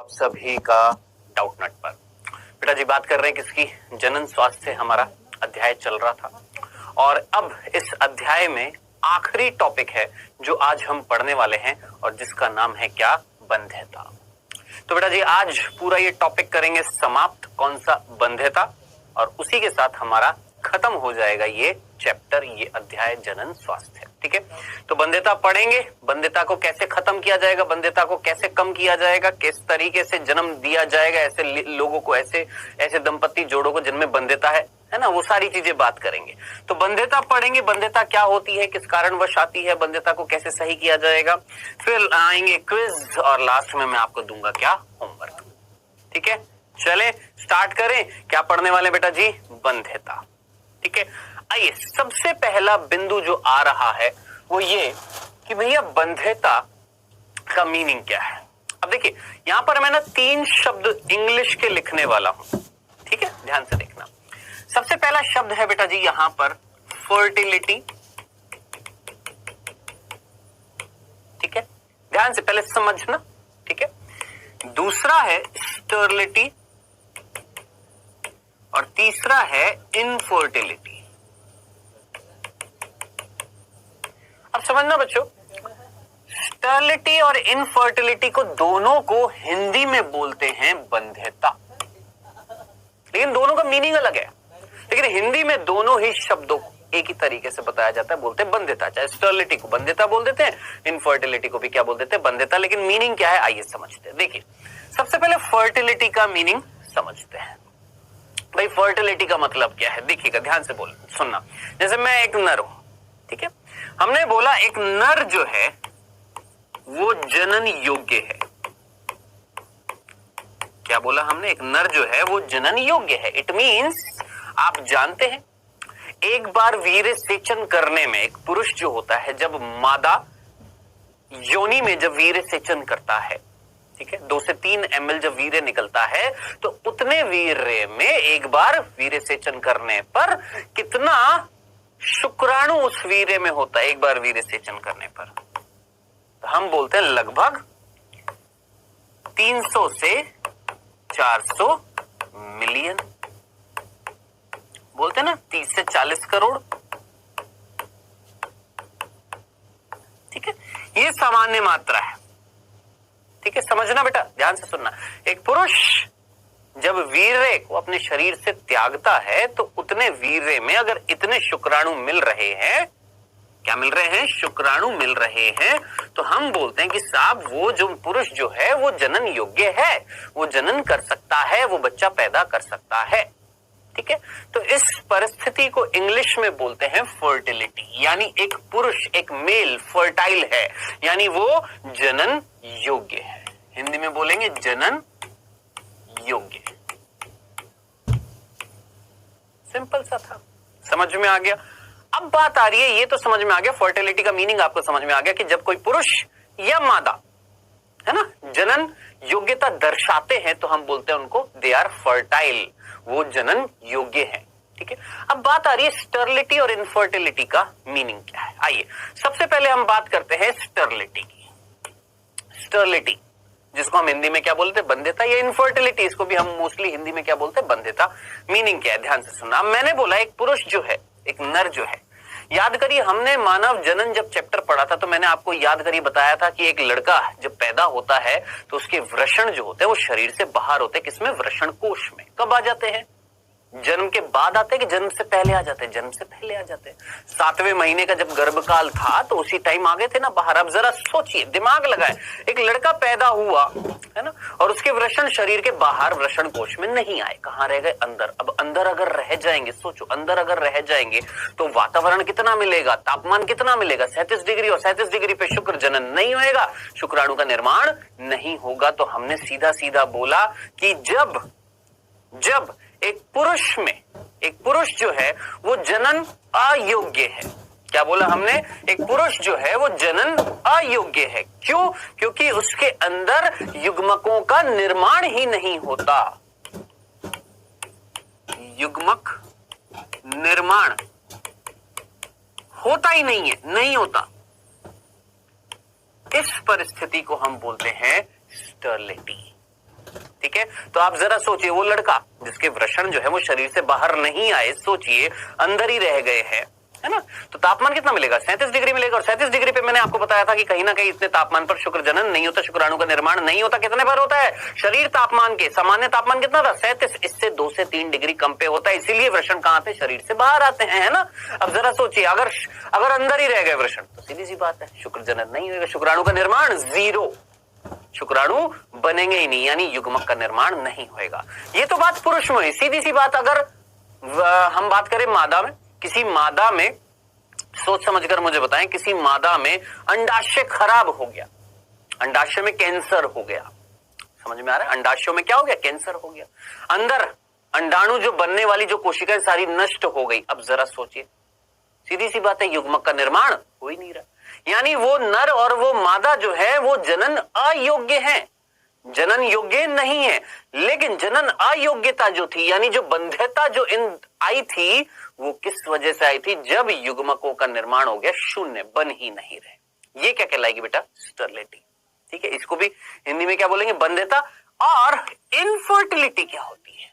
आप सभी का डाउटनट पर। बेटा जी बात कर रहे हैं किसकी? जनन स्वास्थ्य हमारा अध्याय चल रहा था और अब इस अध्याय में आखिरी टॉपिक है जो आज हम पढ़ने वाले हैं और जिसका नाम है क्या? बंध्यता। तो बेटा जी आज पूरा ये टॉपिक करेंगे समाप्त। कौन सा? बंध्यता। और उसी के साथ हमारा खत्म हो जाएगा ये चैप्टर, ये अध्याय जनन स्वास्थ्य। ठीक है, तो बंध्यता पढ़ेंगे। बंध्यता को कैसे खत्म किया जाएगा, बंध्यता को कैसे कम किया जाएगा, किस तरीके से जन्म दिया जाएगा ऐसे लोगों को, ऐसे दंपति जोड़ों को जिनमें बंध्यता है ना, वो सारी चीजें बात करेंगे। तो बंध्यता पढ़ेंगे, बंध्यता क्या होती है, किस कारणवश आती है, बंध्यता को कैसे सही किया जाएगा, फिर आएंगे क्विज और लास्ट में मैं आपको दूंगा क्या? होमवर्क। ठीक है, चले स्टार्ट करें। क्या पढ़ने वाले बेटा जी? बंध्यता। ठीक है, आइए सबसे पहला बिंदु जो आ रहा है वो ये कि भैया बंध्यता का मीनिंग क्या है। अब देखिए यहां पर मैं ना 3 शब्द इंग्लिश के लिखने वाला हूं। ठीक है, ध्यान से देखना। सबसे पहला शब्द है बेटा जी यहां पर फर्टिलिटी। ठीक है, ध्यान से पहले समझना। ठीक है, दूसरा है स्टरलिटी और तीसरा है इनफर्टिलिटी। अब समझना बच्चों, स्टरलिटी और इनफर्टिलिटी को दोनों को हिंदी में बोलते हैं बंध्यता, लेकिन दोनों का मीनिंग अलग है। लेकिन हिंदी में दोनों ही शब्दों को एक ही तरीके से बताया जाता है, बोलते हैं बंध्यता। चाहे स्टरलिटी को बंध्यता बोल देते हैं, इनफर्टिलिटी को भी क्या बोल देते हैं? बंध्यता। लेकिन मीनिंग क्या है आइए समझते हैं। देखिए सबसे पहले फर्टिलिटी का मीनिंग समझते हैं। भाई फर्टिलिटी का मतलब क्या है? देखिएगा, ध्यान से बोल सुनना। जैसे मैं एक नर हूं, ठीक है, हमने बोला एक नर जो है वो जनन योग्य है। क्या बोला हमने? एक नर जो है वो जनन योग्य है। इट मींस आप जानते हैं एक बार वीर्य सेचन करने में एक पुरुष जो होता है, जब मादा योनि में जब वीर्य सेचन करता है, ठीक है, 2 से 3 ml जब वीर्य निकलता है तो उतने वीर्य में एक बार वीर्य सेचन करने पर कितना शुक्राणु उस वीर्य में होता है एक बार वीर्य सेचन करने पर? तो हम बोलते हैं लगभग 300 से 400 मिलियन। बोलते हैं ना 30 से 40 करोड़। ठीक है, ये सामान्य मात्रा है। ठीक है, समझना बेटा, ध्यान से सुनना। एक पुरुष जब वीर्य को अपने शरीर से त्यागता है तो उतने वीर्य में अगर इतने शुक्राणु मिल रहे हैं, क्या मिल रहे हैं? शुक्राणु मिल रहे हैं, तो हम बोलते हैं कि साहब वो जो पुरुष जो है वो जनन योग्य है, वो जनन कर सकता है, वो बच्चा पैदा कर सकता है। ठीक है, तो इस परिस्थिति को इंग्लिश में बोलते हैं फर्टिलिटी। यानी एक पुरुष, एक मेल फर्टाइल है, यानी वो जनन योग्य है। हिंदी में बोलेंगे जनन योग्य। सिंपल सा था, समझ में आ गया। अब बात आ रही है, ये तो समझ में आ गया, फर्टिलिटी का मीनिंग आपको समझ में आ गया कि जब कोई पुरुष या मादा है ना जनन योग्यता दर्शाते हैं तो हम बोलते हैं उनको दे आर फर्टाइल, वो जनन योग्य है। ठीक है, अब बात आ रही है स्टरलिटी और इनफर्टिलिटी का मीनिंग क्या है। आइए सबसे पहले हम बात करते हैं स्टरलिटी की। स्टरलिटी जिसको हम हिंदी में क्या बोलते हैं? बंध्यता, या इनफर्टिलिटी इसको भी हम मोस्टली हिंदी में क्या बोलते हैं? बंध्यता। मीनिंग क्या है ध्यान से सुनना। मैंने बोला एक पुरुष जो है, एक नर जो है, याद करिए हमने मानव जनन जब चैप्टर पढ़ा था तो मैंने आपको याद करिए बताया था कि एक लड़का जब पैदा होता है तो उसके वृषण जो होते हैं वो शरीर से बाहर होते हैं। किसमें? वृषण कोश में। कब आ जाते हैं? जन्म के बाद आते हैं कि जन्म से पहले आ जाते हैं? जन्म से पहले आ जाते हैं। 7वें महीने का जब गर्भकाल था तो उसी टाइम आ गए थे ना बाहर। अब जरा सोचिए, दिमाग लगाए, एक लड़का पैदा हुआ है ना और उसके वृषण शरीर के बाहर वृषण कोश में नहीं आए, कहां रह गए? अंदर। अब अंदर अगर रह जाएंगे, सोचो अंदर अगर रह जाएंगे तो वातावरण कितना मिलेगा, तापमान कितना मिलेगा? 37 डिग्री, और 37 डिग्री पे शुक्र जनन नहीं होएगा, शुक्राणु का निर्माण नहीं होगा। तो हमने सीधा सीधा बोला कि जब एक पुरुष में, एक पुरुष जो है वो जनन अयोग्य है। क्या बोला हमने? एक पुरुष जो है वो जनन अयोग्य है। क्यों? क्योंकि उसके अंदर युग्मकों का निर्माण ही नहीं होता। युग्मक निर्माण होता ही नहीं है, नहीं होता। इस परिस्थिति को हम बोलते हैं स्टरलिटी। ठीक है, तो आप जरा सोचिए वो लड़का जिसके वृषण जो है वो शरीर से बाहर नहीं आए, सोचिए अंदर ही रह गए हैं, है ना, तो तापमान कितना मिलेगा, 37 डिग्री मिलेगा। और 37 डिग्री पे मैंने आपको बताया था कि कहीं ना कहीं इतने तापमान पर शुक्र जनन नहीं होता, शुक्राणु का निर्माण नहीं होता। कितने पर होता है, शरीर तापमान के सामान्य तापमान कितना था, 37, इससे 2 से 3 डिग्री कम पे होता है, इसीलिए वृषण कहां से शरीर से बाहर आते हैं, है ना। अब जरा सोचिए अगर अंदर ही रह गए वृषण तो सीधी सी बात है शुक्र जनन नहीं होगा, शुक्राणु का निर्माण 0, शुक्राणु बनेंगे ही नहीं, यानी युग्मक का निर्माण नहीं होगा। ये तो बात पुरुष में हुई। सीधी सी बात अगर हम बात करें मादा में, किसी मादा में, सोच समझकर मुझे बताएं, किसी मादा में अंडाशय खराब हो गया, अंडाशय में कैंसर हो गया, समझ में आ रहा है, अंडाशय में क्या हो गया, कैंसर हो गया, अंदर अंडाणु जो बनने वाली जो कोशिकाएं सारी नष्ट हो गई। अब जरा सोचिए, सीधी सी बात है युग्मक का निर्माण हो ही नहीं रहा, यानी वो नर और वो मादा जो है वो जनन अयोग्य है, जनन योग्य नहीं है। लेकिन जनन अयोग्यता जो थी, यानी जो बंध्यता जो इन आई थी, वो किस वजह से आई थी, जब युग्मकों का निर्माण हो गया शून्य, बन ही नहीं रहे। ये क्या कहलाएगी बेटा, स्टरलिटी। ठीक है, इसको भी हिंदी में क्या बोलेंगे, बंध्यता। और इनफर्टिलिटी क्या होती है,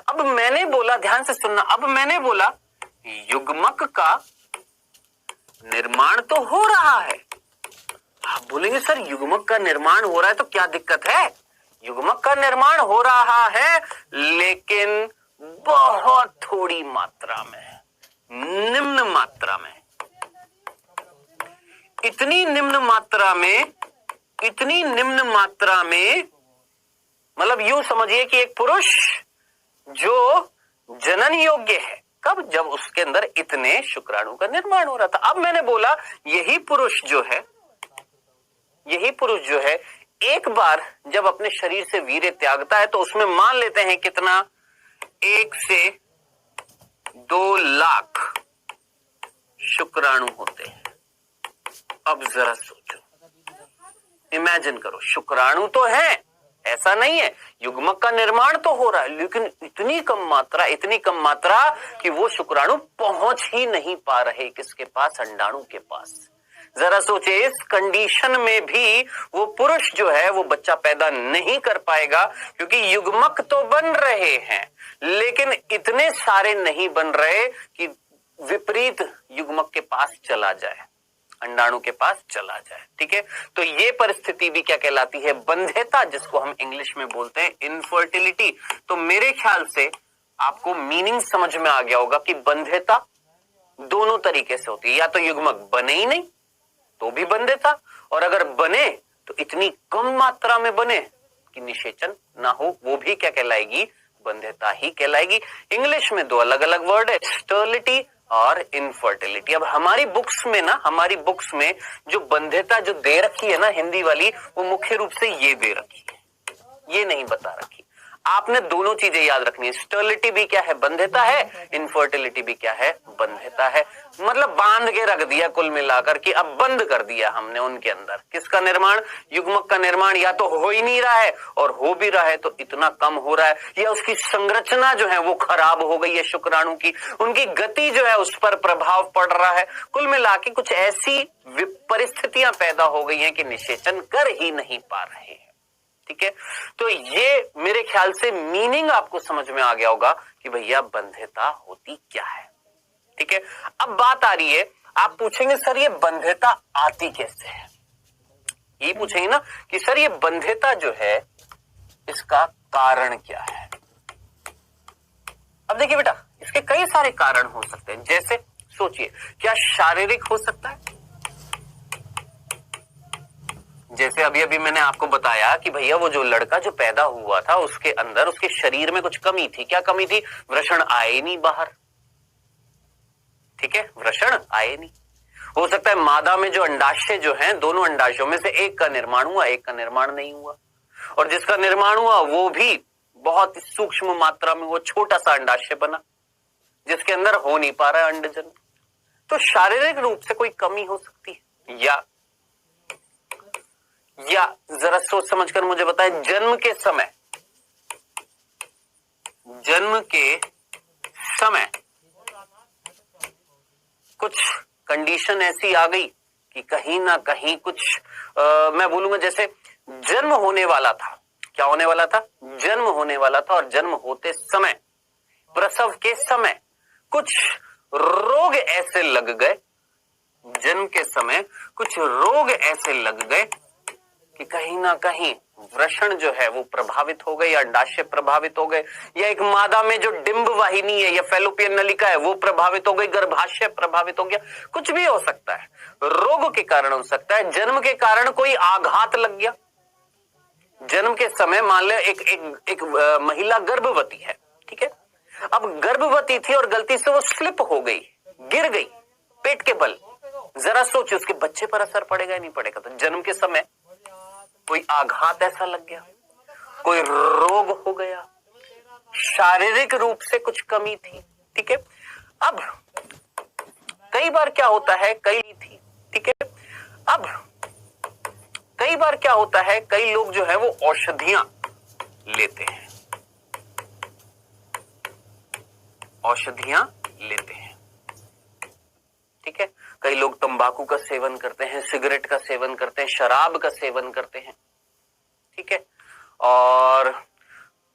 अब मैंने बोला, ध्यान से सुनना, अब मैंने बोला युग्मक का निर्माण तो हो रहा है। आप बोलेंगे सर युग्मक का निर्माण हो रहा है तो क्या दिक्कत है, युग्मक का निर्माण हो रहा है लेकिन बहुत थोड़ी मात्रा में, निम्न मात्रा में, इतनी निम्न मात्रा में, इतनी निम्न मात्रा में, मतलब यूं समझिए कि एक पुरुष जो जनन योग्य है, कब, जब उसके अंदर इतने शुक्राणु का निर्माण हो रहा था। अब मैंने बोला यही पुरुष जो है, यही पुरुष जो है एक बार जब अपने शरीर से वीर्य त्यागता है तो उसमें मान लेते हैं कितना, 1 से 2 लाख शुक्राणु होते हैं। अब जरा सोचो, इमेजिन करो, शुक्राणु तो है, ऐसा नहीं है, युग्मक का निर्माण तो हो रहा है, लेकिन इतनी कम मात्रा, इतनी कम मात्रा कि वो शुक्राणु पहुंच ही नहीं पा रहे किसके पास, अंडाणु के पास। जरा सोचे, इस कंडीशन में भी वो पुरुष जो है वो बच्चा पैदा नहीं कर पाएगा, क्योंकि युग्मक तो बन रहे हैं लेकिन इतने सारे नहीं बन रहे कि विपरीत युग्मक के पास चला जाए, अंडाणु के पास चला जाए। ठीक है, तो ये परिस्थिति भी क्या कहलाती है, बंध्यता, जिसको हम इंग्लिश में बोलते हैं इनफर्टिलिटी। तो मेरे ख्याल से आपको मीनिंग समझ में आ गया होगा कि बंध्यता दोनों तरीके से होती है, या तो युग्मक बने ही नहीं तो भी बंध्यता, और अगर बने तो इतनी कम मात्रा में बने कि निषेचन ना हो, वो भी क्या कहलाएगी, बंध्यता ही कहलाएगी। इंग्लिश में 2 अलग अलग वर्ड है, स्टरलिटी और इनफर्टिलिटी। अब हमारी बुक्स में ना, हमारी बुक्स में जो बंध्यता जो दे रखी है ना हिंदी वाली, वो मुख्य रूप से ये दे रखी है, ये नहीं बता रखी। आपने दोनों चीजें याद रखनी है, स्टरलिटी भी क्या है, बंध्यता है, इनफर्टिलिटी भी क्या है, बंध्यता है। मतलब बांध के रख दिया कुल मिलाकर, कि अब बंद कर दिया हमने उनके अंदर किसका निर्माण, युग्मक का निर्माण। या तो हो ही नहीं रहा है, और हो भी रहा है तो इतना कम हो रहा है, या उसकी संरचना जो है वो खराब हो गई है शुक्राणु की, उनकी गति जो है उस पर प्रभाव पड़ रहा है। कुल मिला के कुछ ऐसी परिस्थितियां पैदा हो गई हैं कि निषेचन कर ही नहीं पा रहे हैं। ठीक है, तो ये मेरे ख्याल से मीनिंग आपको समझ में आ गया होगा कि भैया बंध्यता होती क्या है। ठीक है, अब बात आ रही है, आप पूछेंगे सर ये बंध्यता आती कैसे है, ये पूछेंगे ना कि सर ये बंध्यता जो है इसका कारण क्या है। अब देखिए बेटा, इसके कई सारे कारण हो सकते हैं। जैसे सोचिए, क्या शारीरिक हो सकता है, जैसे अभी अभी मैंने आपको बताया कि भैया वो जो लड़का जो पैदा हुआ था उसके अंदर, उसके शरीर में कुछ कमी थी। क्या कमी थी, वृषण आए नहीं बाहर। ठीक है, वृषण आए नहीं। हो सकता है मादा में जो अंडाशय जो हैं, दोनों अंडाशयों में से एक का निर्माण हुआ, एक का निर्माण नहीं हुआ, और जिसका निर्माण हुआ वो भी बहुत सूक्ष्म मात्रा में, वो छोटा सा अंडाशय बना जिसके अंदर हो नहीं पा रहा है अंडजन। तो शारीरिक रूप से कोई कमी हो सकती है, या जरा सोच समझकर मुझे बताएं, जन्म के समय कुछ कंडीशन ऐसी आ गई कि कहीं ना कहीं कुछ मैं बोलूंगा जैसे जन्म होने वाला था, क्या होने वाला था? जन्म होने वाला था। और जन्म होते समय, प्रसव के समय कुछ रोग ऐसे लग गए, जन्म के समय कुछ रोग ऐसे लग गए कि कहीं ना कहीं वृषण जो है वो प्रभावित हो गए, या अंडाशय प्रभावित हो गए, या एक मादा में जो डिंब वाहिनी है या फैलोपियन नलिका है वो प्रभावित हो गई, गर्भाशय प्रभावित हो गया, कुछ भी हो सकता है। रोग के कारण हो सकता है, जन्म के कारण कोई आघात लग गया। जन्म के समय मान ले एक महिला गर्भवती है, ठीक है। अब गर्भवती थी और गलती से वो स्लिप हो गई, गिर गई पेट के बल। जरा सोच उसके बच्चे पर असर पड़ेगा या नहीं पड़ेगा? तो जन्म के समय कोई आघात ऐसा लग गया, कोई रोग हो गया, शारीरिक रूप से कुछ कमी थी, ठीक है। अब कई बार क्या होता है, ठीक है। अब कई बार क्या होता है, कई लोग जो है वो औषधियां लेते हैं, औषधियां लेते हैं, ठीक है। कई लोग तंबाकू का सेवन करते हैं, सिगरेट का सेवन करते हैं, शराब का सेवन करते हैं, ठीक है। और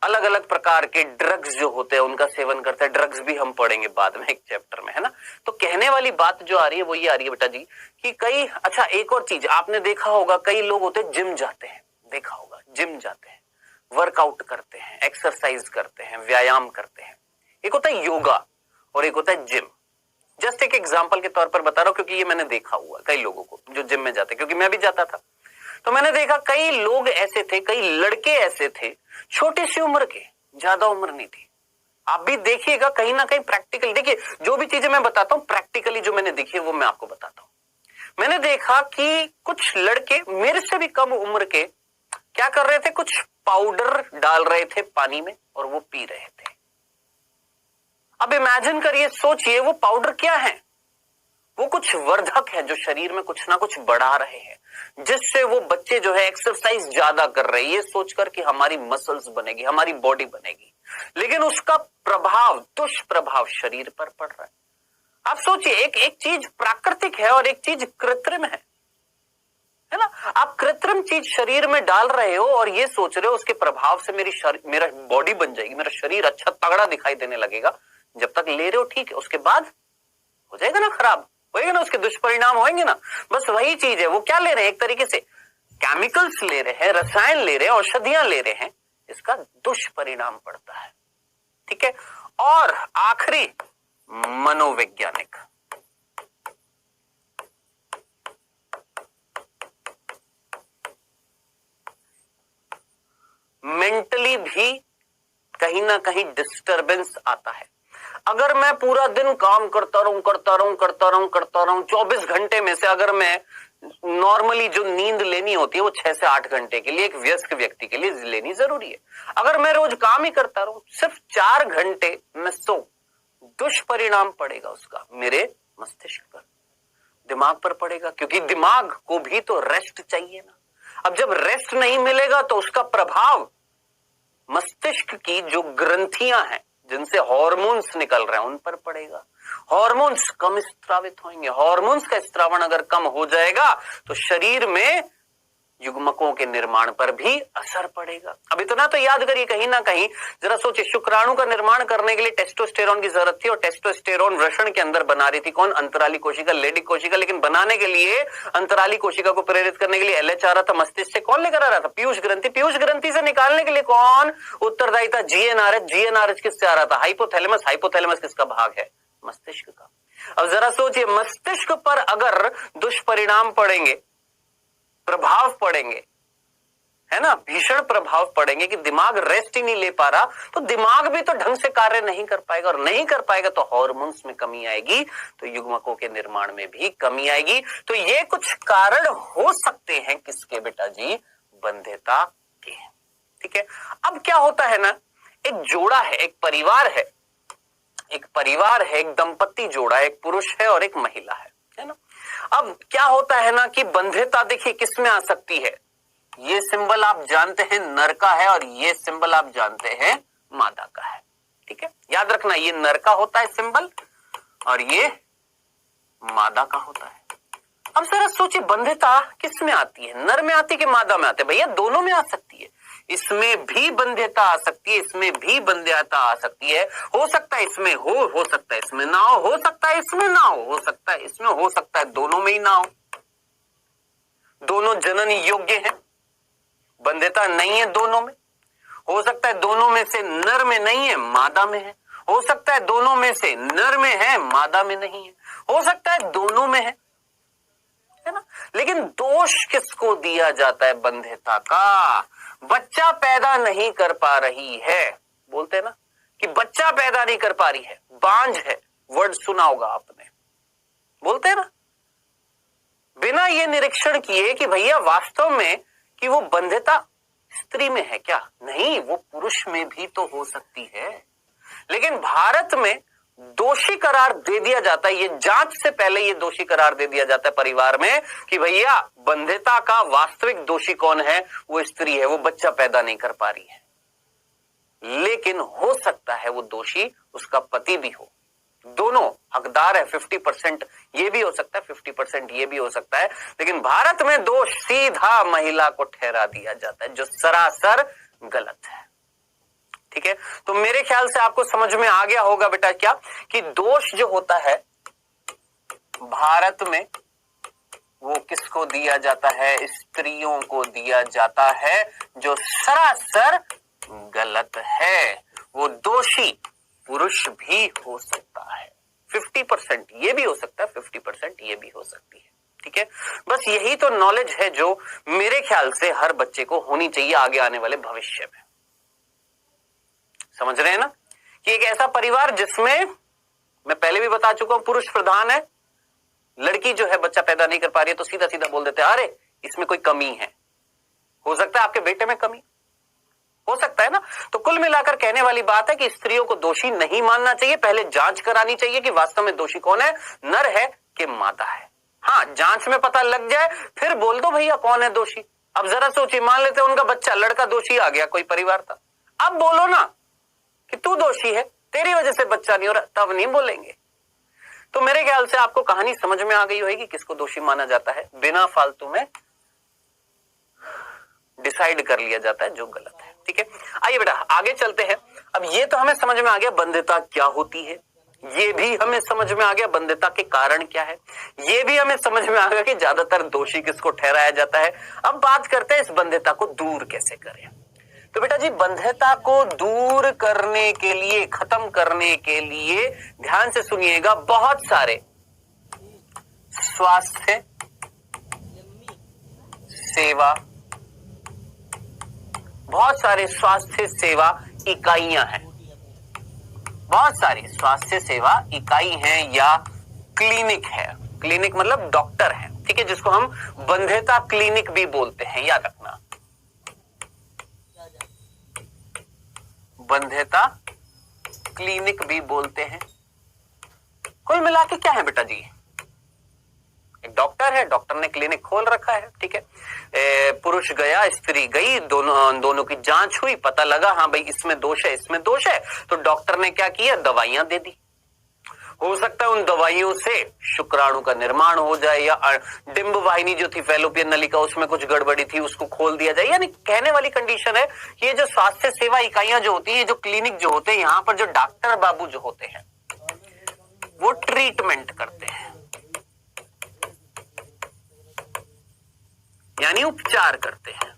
अलग अलग प्रकार के ड्रग्स जो होते हैं उनका सेवन करते हैं। ड्रग्स भी हम पढ़ेंगे बाद में एक चैप्टर में, है ना। तो कहने वाली बात जो आ रही है वो ये आ रही है बेटा जी कि कई, अच्छा एक और चीज आपने देखा होगा, कई लोग होते हैं जिम जाते हैं, देखा होगा जिम जाते हैं, वर्कआउट करते हैं, एक्सरसाइज करते हैं, व्यायाम करते हैं। एक होता है योगा और एक होता है जिम। जस्ट एक एग्जांपल के तौर पर बता रहा हूं क्योंकि ये मैंने देखा हुआ कई लोगों को जो जिम में जाते, क्योंकि मैं भी जाता था। तो मैंने देखा कई लोग ऐसे थे, कई लड़के ऐसे थे, छोटी सी उम्र के, ज्यादा उम्र नहीं थी। आप भी देखिएगा कहीं ना कहीं प्रैक्टिकल, देखिए जो भी चीजें मैं बताता हूं प्रैक्टिकली जो मैंने देखी है वो मैं आपको बताता हूं। मैंने देखा कि कुछ लड़के मेरे से भी कम उम्र के क्या कर रहे थे, कुछ पाउडर डाल रहे थे पानी में और वो पी रहे थे। अब इमेजिन करिए, सोचिए वो पाउडर क्या है, वो कुछ वर्धक है जो शरीर में कुछ ना कुछ बढ़ा रहे हैं, जिससे वो बच्चे जो है एक्सरसाइज ज्यादा कर रहे हैं, ये सोचकर कि हमारी मसल्स बनेगी, हमारी बॉडी बनेगी, लेकिन उसका प्रभाव, दुष्प्रभाव शरीर पर पड़ रहा है। आप सोचिए, एक चीज प्राकृतिक है और एक चीज कृत्रिम है ना। आप कृत्रिम चीज शरीर में डाल रहे हो और ये सोच रहे हो उसके प्रभाव से मेरा बॉडी बन जाएगी, मेरा शरीर अच्छा तगड़ा दिखाई देने लगेगा। जब तक ले रहे हो ठीक है, उसके बाद हो जाएगा ना खराब, होएगा ना, उसके दुष्परिणाम होंगे ना। बस वही चीज है, वो क्या ले रहे हैं, एक तरीके से केमिकल्स ले रहे हैं, रसायन ले रहे हैं, औषधियां ले रहे हैं, इसका दुष्परिणाम पड़ता है, ठीक है। और आखिरी मनोवैज्ञानिक, मेंटली भी कहीं ना कहीं डिस्टरबेंस आता है। अगर मैं पूरा दिन काम करता रहूं 24 घंटे में से अगर मैं नॉर्मली जो नींद लेनी होती है वो 6 से 8 घंटे के लिए एक वयस्क व्यक्ति के लिए लेनी जरूरी है। अगर मैं रोज काम ही करता रहूं सिर्फ 4 घंटे में सो, दुष्परिणाम पड़ेगा उसका मेरे मस्तिष्क पर, दिमाग पर पड़ेगा, क्योंकि दिमाग को भी तो रेस्ट चाहिए ना। अब जब रेस्ट नहीं मिलेगा तो उसका प्रभाव मस्तिष्क की जो ग्रंथियां हैं जिनसे हार्मोन्स निकल रहे हैं उन पर पड़ेगा। हार्मोन्स कम स्त्रावित होंगे, हार्मोन्स का स्त्रावण अगर कम हो जाएगा तो शरीर में युग्मकों के निर्माण पर भी असर पड़ेगा। अब इतना तो याद करिए, कहीं ना कहीं जरा सोचिए, शुक्राणु का निर्माण करने के लिए टेस्टोस्टेरोन की जरूरत थी और टेस्टोस्टेरोन वृषण के अंदर बना रही थी कौन, अंतराली कोशिका, लेडिक कोशिका। लेकिन बनाने के लिए अंतराली कोशिका को प्रेरित करने के लिए एलएच आ रहा था, मस्तिष्क से कौन लेकर आ रहा था, पीयूष ग्रंथि। पीयूष ग्रंथि से निकालने के लिए कौन उत्तरदायी था, जीएनआरएच। जीएनआरएच किससे आ रहा था, हाइपोथैलेमस। हाइपोथैलेमस किसका भाग है, मस्तिष्क का। अब जरा सोचिए, मस्तिष्क पर अगर दुष्परिणाम पड़ेंगे, प्रभाव पड़ेंगे, है ना, भीषण प्रभाव पड़ेंगे कि दिमाग रेस्ट ही नहीं ले पा रहा, तो दिमाग भी तो ढंग से कार्य नहीं कर पाएगा, और नहीं कर पाएगा तो हार्मोन्स में कमी आएगी, तो युग्मकों के निर्माण में भी कमी आएगी। तो ये कुछ कारण हो सकते हैं किसके बेटा जी, बंध्यता के, ठीक है। अब क्या होता है ना, एक जोड़ा है, एक परिवार है, एक दंपति जोड़ा, एक पुरुष है और एक महिला है ना। अब क्या होता है ना कि बंध्यता देखिए किस में आ सकती है, ये सिंबल आप जानते हैं नर का है और ये सिंबल आप जानते हैं मादा का है, ठीक है। याद रखना, ये नर का होता है सिंबल और ये मादा का होता है। अब जरा सोचिए, बंध्यता किस में आती है, नर में आती है कि मादा में आती है? भैया दोनों में आ सकती है, इसमें भी बंध्यता आ सकती है, इसमें भी बंध्यता आ सकती है। हो सकता है इसमें हो सकता है इसमें ना हो सकता है इसमें ना हो सकता है इसमें, हो सकता है दोनों में ही ना हो। दोनों जनन योग्य हैं, बंध्यता नहीं है दोनों में। हो सकता है दोनों में से नर में नहीं है, मादा में है। हो सकता है दोनों में से नर में है, मादा में नहीं है। हो सकता है दोनों में है ना। लेकिन दोष किसको दिया जाता है बंध्यता का? बच्चा पैदा नहीं कर पा रही है, बोलते हैं ना कि बच्चा पैदा नहीं कर पा रही है, बांझ है, वर्ड सुना होगा आपने, बोलते हैं ना। बिना ये निरीक्षण किए कि भैया वास्तव में कि वो बंध्यता स्त्री में है क्या, नहीं, वो पुरुष में भी तो हो सकती है। लेकिन भारत में दोषी करार दे दिया जाता है, ये जांच से पहले ये दोषी करार दे दिया जाता है परिवार में कि भैया बंध्यता का वास्तविक दोषी कौन है, वो स्त्री है, वो बच्चा पैदा नहीं कर पा रही है। लेकिन हो सकता है वो दोषी उसका पति भी हो, दोनों हकदार है। 50% ये भी हो सकता है, 50% ये भी हो सकता है। लेकिन भारत में दोष सीधा महिला को ठहरा दिया जाता है, जो सरासर गलत है। ठीक है, तो मेरे ख्याल से आपको समझ में आ गया होगा बेटा क्या कि दोष जो होता है भारत में वो किसको दिया जाता है, स्त्रियों को दिया जाता है, जो सरासर गलत है। वो दोषी पुरुष भी हो सकता है, 50% ये भी हो सकता है, 50% ये भी हो सकती है। ठीक है, बस यही तो नॉलेज है जो मेरे ख्याल से हर बच्चे को होनी चाहिए आगे आने वाले भविष्य में। समझ रहे हैं ना कि एक ऐसा परिवार जिसमें, मैं पहले भी बता चुका हूं, पुरुष प्रधान है, लड़की जो है बच्चा पैदा नहीं कर पा रही है, तो सीधा सीधा बोल देते हैं अरे इसमें कोई कमी है। हो सकता है आपके बेटे में कमी हो सकता है ना। तो कुल मिलाकर कहने वाली बात है कि स्त्रियों को दोषी नहीं मानना चाहिए, पहले जांच करानी चाहिए कि वास्तव में दोषी कौन है, नर है कि मादा है। हाँ, जांच में पता लग जाए फिर बोल दो भैया कौन है दोषी। अब जरा सोचिए, मान लेते हैं उनका बच्चा लड़का दोषी आ गया, कोई परिवार था, अब बोलो ना कि तू दोषी है, तेरी वजह से बच्चा नहीं हो रहा, तब नहीं बोलेंगे। तो मेरे ख्याल से आपको कहानी समझ में आ गई होगी किसको दोषी माना जाता है, बिना फालतू में डिसाइड कर लिया जाता है जो गलत है। ठीक है, आइए बेटा आगे चलते हैं। अब ये तो हमें समझ में आ गया बंध्यता क्या होती है, ये भी हमें समझ में आ गया बंध्यता के कारण क्या है, ये भी हमें समझ में आ गया कि ज्यादातर दोषी किसको ठहराया जाता है। अब बात करते हैं इस बंध्यता को दूर कैसे करें। तो बेटा जी, बंध्यता को दूर करने के लिए, खत्म करने के लिए ध्यान से सुनिएगा, बहुत सारे स्वास्थ्य सेवा, बहुत सारे स्वास्थ्य सेवा इकाइयां हैं, बहुत सारी स्वास्थ्य सेवा इकाई हैं या क्लिनिक है। क्लिनिक मतलब डॉक्टर है, ठीक है, जिसको हम बंध्यता क्लिनिक भी बोलते हैं, याद रखना, बंध्यता क्लिनिक भी बोलते हैं। कुल मिला के क्या है बेटा जी, एक डॉक्टर है, डॉक्टर ने क्लिनिक खोल रखा है, ठीक है, पुरुष गया स्त्री गई, दोनों की जांच हुई, पता लगा हाँ भाई इसमें दोष है इसमें दोष है, तो डॉक्टर ने क्या किया, दवाइयां दे दी। हो सकता है उन दवाइयों से शुक्राणु का निर्माण हो जाए, या डिंब वाहिनी जो थी फैलोपियन नलिका उसमें कुछ गड़बड़ी थी उसको खोल दिया जाए। यानी कहने वाली कंडीशन है कि ये जो स्वास्थ्य सेवा इकाइयां जो होती है, ये जो क्लिनिक जो होते हैं, यहाँ पर जो डॉक्टर बाबू जो होते हैं वो ट्रीटमेंट करते हैं, यानी उपचार करते हैं।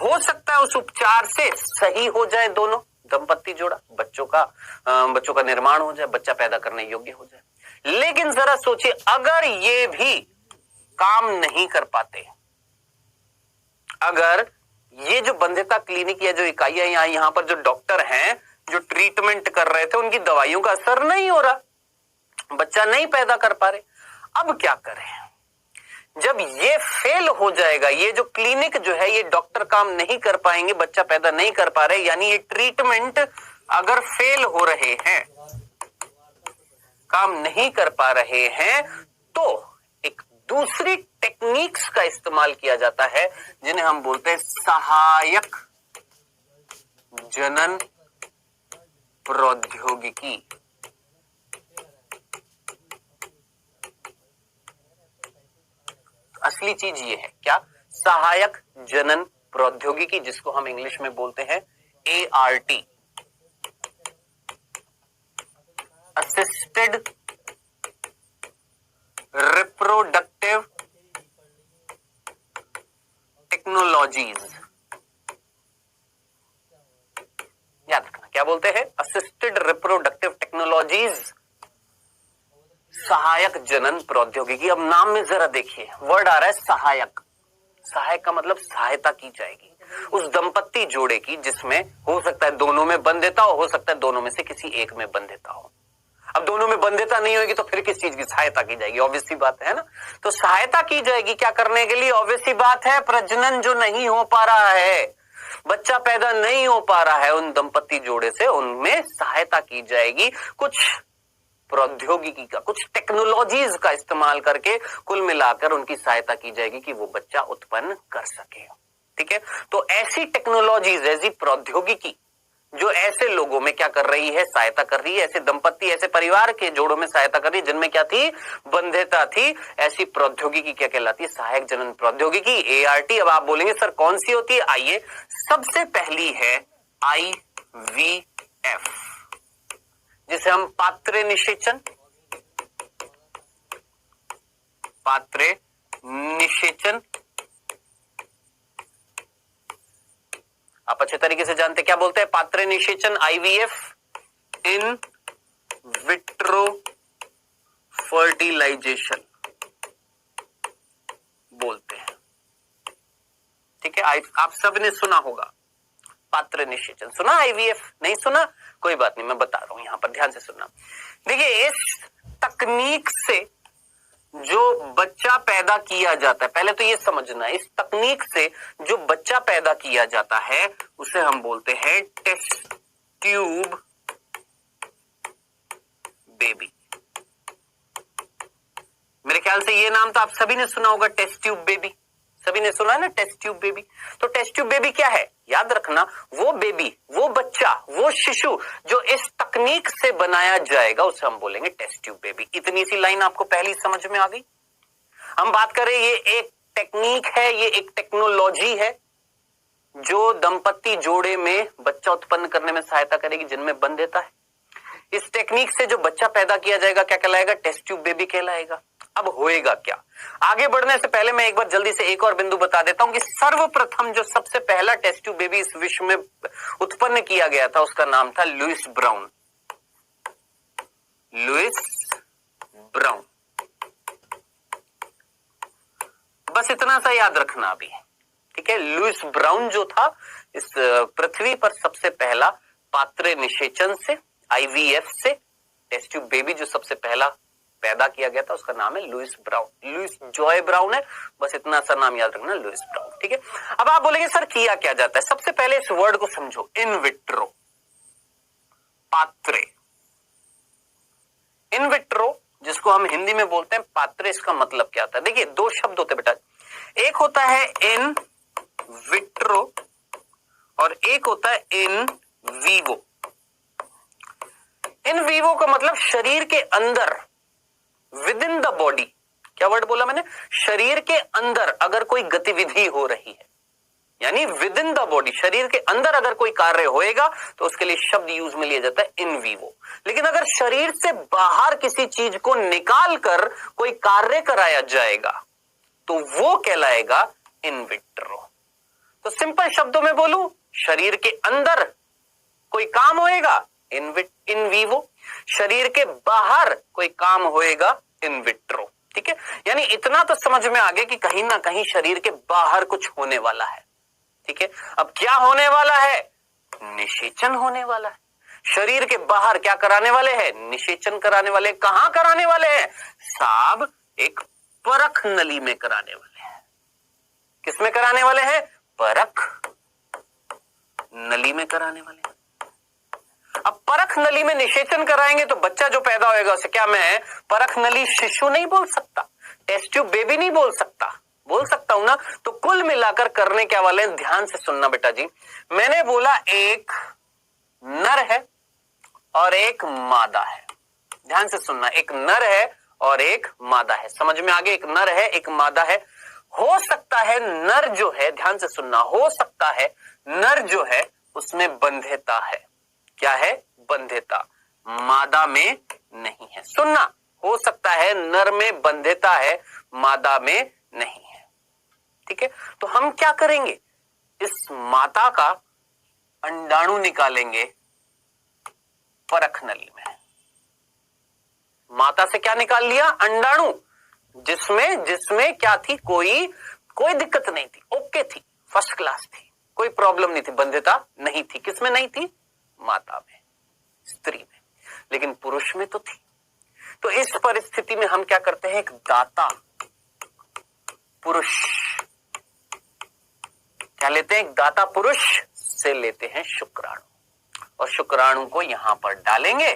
हो सकता है उस उपचार से सही हो जाए दोनों दंपत्ति जोड़ा, बच्चों का निर्माण हो जाए, बच्चा पैदा करने योग्य हो जाए। लेकिन जरा सोचिए, अगर ये भी काम नहीं कर पाते, अगर ये जो बंध्यता क्लिनिक या जो इकाइयां यहाँ पर जो डॉक्टर हैं जो ट्रीटमेंट कर रहे थे, उनकी दवाइयों का असर नहीं हो रहा, बच्चा नहीं पैदा कर पा रहे, अब क्या करें? जब ये फेल हो जाएगा, ये जो क्लिनिक जो है ये डॉक्टर काम नहीं कर पाएंगे, बच्चा पैदा नहीं कर पा रहे, यानी ये ट्रीटमेंट अगर फेल हो रहे हैं, काम नहीं कर पा रहे हैं, तो एक दूसरी टेक्निक्स का इस्तेमाल किया जाता है जिन्हें हम बोलते हैं सहायक जनन प्रौद्योगिकी। असली चीज ये है क्या, सहायक जनन प्रौद्योगिकी, जिसको हम इंग्लिश में बोलते हैं ART, असिस्टेड रिप्रोडक्टिव टेक्नोलॉजीज। याद रखना क्या बोलते हैं, असिस्टेड रिप्रोडक्टिव टेक्नोलॉजीज, सहायक जनन प्रौद्योगिकी। अब नाम में जरा देखिए, वर्ड आ रहा है सहायक। सहायक का मतलब सहायता की जाएगी उस दंपत्ति जोड़े की जिसमें हो सकता है दोनों में बंध्यता हो सकता है दोनों में से किसी एक में बंध्यता हो। अब दोनों में बंध्यता नहीं होगी तो फिर किस चीज की सहायता की जाएगी, ऑब्वियस सी बात है ना। तो सहायता की जाएगी क्या करने के लिए, ऑब्वियस सी बात है, प्रजनन जो नहीं हो पा रहा है, बच्चा पैदा नहीं हो पा रहा है उन दंपत्ति जोड़े से, उनमें सहायता की जाएगी कुछ प्रौद्योगिकी का, कुछ टेक्नोलॉजीज का इस्तेमाल करके कुल मिलाकर उनकी सहायता की जाएगी कि वो बच्चा उत्पन्न कर सके। ठीक है, तो ऐसी टेक्नोलॉजीज, ऐसी प्रौद्योगिकी जो ऐसे लोगों में क्या कर रही है, सहायता कर रही है, ऐसे दंपत्ति, ऐसे परिवार के जोड़ों में सहायता कर रही है जिनमें क्या थी, बंध्यता थी, ऐसी प्रौद्योगिकी क्या कहलाती है, सहायक जनन प्रौद्योगिकी, ART। अब आप बोलेंगे सर कौन सी होती है, आइए, सबसे पहली है IVF, जिसे हम पात्रे निषेचन आप अच्छे तरीके से जानते क्या बोलते हैं, पात्रे निषेचन, IVF, इन विट्रो फर्टिलाइजेशन बोलते हैं। ठीक है, आप सबने सुना होगा पात्र निषेचन, सुना, IVF नहीं सुना, कोई बात नहीं, मैं बता रहा हूं, यहां पर ध्यान से सुनना। देखिए, इस तकनीक से जो बच्चा पैदा किया जाता है, पहले तो ये समझना, इस तकनीक से जो बच्चा पैदा किया जाता है उसे हम बोलते हैं टेस्ट ट्यूब बेबी। मेरे ख्याल से ये नाम तो आप सभी ने सुना होगा, टेस्ट ट्यूब बेबी, सभी ने सुना है ना, टेस्ट ट्यूब बेबी। तो टेस्ट ट्यूब बेबी क्या है, याद रखना, वो बेबी, वो बच्चा, वो शिशु जो इस तकनीक से बनाया जाएगा उसे हम बोलेंगे टेस्ट ट्यूब बेबी। इतनी सी लाइन आपको पहली समझ में आ गई। हम बात करें, ये एक टेक्निक है, ये एक टेक्नोलॉजी है जो दंपत्ति जोड़े में बच्चा उत्पन्न करने में सहायता करेगी जिनमें बंध्यता है। इस टेक्निक से जो बच्चा पैदा किया जाएगा क्या कहलाएगा, टेस्ट ट्यूब बेबी कहलाएगा। अब होएगा क्या, आगे बढ़ने से पहले मैं एक बार जल्दी से एक और बिंदु बता देता हूं कि सर्वप्रथम जो सबसे पहला टेस्ट ट्यूब बेबी इस विश्व में उत्पन्न किया गया था उसका नाम था लुइस ब्राउन। लुइस ब्राउन, बस इतना सा याद रखना अभी। ठीक है, लुइस ब्राउन जो था इस पृथ्वी पर सबसे पहला पात्रे निषेचन से, IVF से टेस्ट ट्यूब बेबी जो सबसे पहला पैदा किया गया था उसका नाम है Louis Brown. Louis Joy Brown है, बस इतना सा नाम याद रखना, लुइस ब्राउन। ठीक है, अब आप बोलेंगे सर किया क्या जाता है, सबसे पहले इस वर्ड को समझो, in vitro, Patre. In vitro जिसको हम हिंदी में बोलते हैं पात्रे, इसका मतलब क्या होता है, देखिए दो शब्द होते बेटा, एक होता है इन विट्रो और एक होता है इन वीवो। इन वीवो का मतलब शरीर के अंदर, विद इन द बॉडी। क्या वर्ड बोला मैंने, शरीर के अंदर अगर कोई गतिविधि हो रही है, यानी विद इन द बॉडी, शरीर के अंदर अगर कोई कार्य होएगा तो उसके लिए शब्द यूज में लिया जाता है इन वीवो। लेकिन अगर शरीर से बाहर किसी चीज को निकाल कर कोई कार्य कराया जाएगा तो वो कहलाएगा इन विट्रो। तो सिंपल शब्दों में बोलूं, शरीर के अंदर कोई काम होएगा इन वीवो, शरीर के बाहर कोई काम होएगा इन विट्रो। ठीक है, यानी इतना तो समझ में आ गया कि कहीं ना कहीं शरीर के बाहर कुछ होने वाला है। ठीक है, अब क्या होने वाला है, निषेचन होने वाला है। शरीर के बाहर क्या कराने वाले हैं, निषेचन कराने वाले। कहां कराने वाले हैं साहब, एक परख नली में कराने वाले हैं। किसमें कराने वाले हैं, परख नली में कराने वाले हैं। अब परख नली में निषेचन कराएंगे तो बच्चा जो पैदा होएगा उसे क्या मैं परख नली शिशु नहीं बोल सकता, टेस्ट ट्यूब बेबी नहीं बोल सकता, बोल सकता हूं ना। तो कुल मिलाकर करने क्या वाले हैं, ध्यान से सुनना बेटा जी, मैंने बोला एक नर है और एक मादा है। ध्यान से सुनना, एक नर है और एक मादा है, समझ में आ गया, एक नर है एक मादा है। हो सकता है नर जो है, ध्यान से सुनना, हो सकता है नर जो है उसमें बंध्यता है। क्या है? बंध्यता, मादा में नहीं है। सुनना, हो सकता है नर में बंध्यता है, मादा में नहीं है। ठीक है, तो हम क्या करेंगे, इस माता का अंडाणु निकालेंगे परख नली में। माता से क्या निकाल लिया? अंडाणु, जिसमें क्या थी, कोई दिक्कत नहीं थी, ओके थी, फर्स्ट क्लास थी, कोई प्रॉब्लम नहीं थी, बंध्यता नहीं थी। किसमें नहीं थी? माता में, स्त्री में। लेकिन पुरुष में तो थी। तो इस परिस्थिति में हम क्या करते हैं, एक दाता पुरुष क्या लेते हैं, एक दाता पुरुष से लेते हैं शुक्राणु, और शुक्राणु को यहां पर डालेंगे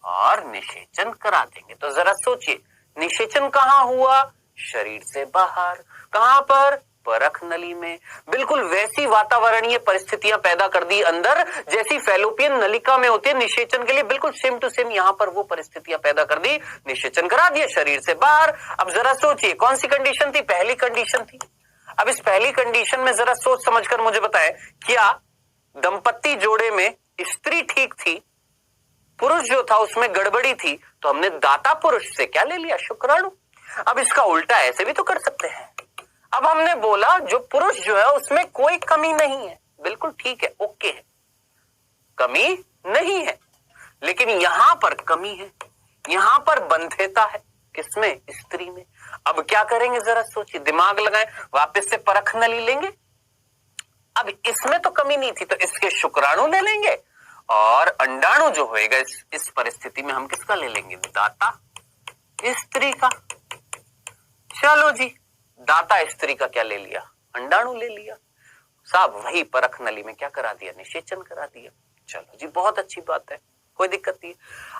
और निषेचन करा देंगे। तो जरा सोचिए, निषेचन कहां हुआ? शरीर से बाहर। कहां पर? परख नली में। बिल्कुल वैसी वातावरणीय परिस्थितियां पैदा कर दी अंदर जैसी फैलोपियन नलिका में होती है निषेचन के लिए, बिल्कुल सेम टू सेम यहां पर वो परिस्थितियां पैदा कर दी, निषेचन करा दिया शरीर से बाहर। अब जरा सोचिए, कौन सी कंडीशन थी? पहली कंडीशन थी। अब इस पहली कंडीशन में जरा सोच समझकर मुझे बताएं, क्या दंपत्ति जोड़े में स्त्री ठीक थी, पुरुष जो था उसमें गड़बड़ी थी, तो हमने दाता पुरुष से क्या ले लिया? शुक्राणु। अब इसका उल्टा ऐसे भी तो कर सकते हैं। अब हमने बोला जो पुरुष जो है उसमें कोई कमी नहीं है, बिल्कुल ठीक है, ओके है, कमी नहीं है, लेकिन यहां पर कमी है, यहां पर बंध्यता है। किसमें? स्त्री में। अब क्या करेंगे जरा सोचिए, दिमाग लगाएं, वापस से परख नली लेंगे। अब इसमें तो कमी नहीं थी तो इसके शुक्राणु ले लेंगे, और अंडाणु जो होएगा इस परिस्थिति में हम किसका ले लेंगे? दाता स्त्री का। चलो जी, दाता स्त्री का क्या ले लिया? अंडाणु ले लिया। साहब वही परख नली में क्या करा दिया? निषेचन करा दिया। चलो जी, बहुत अच्छी बात है, कोई दिक्कत नहीं।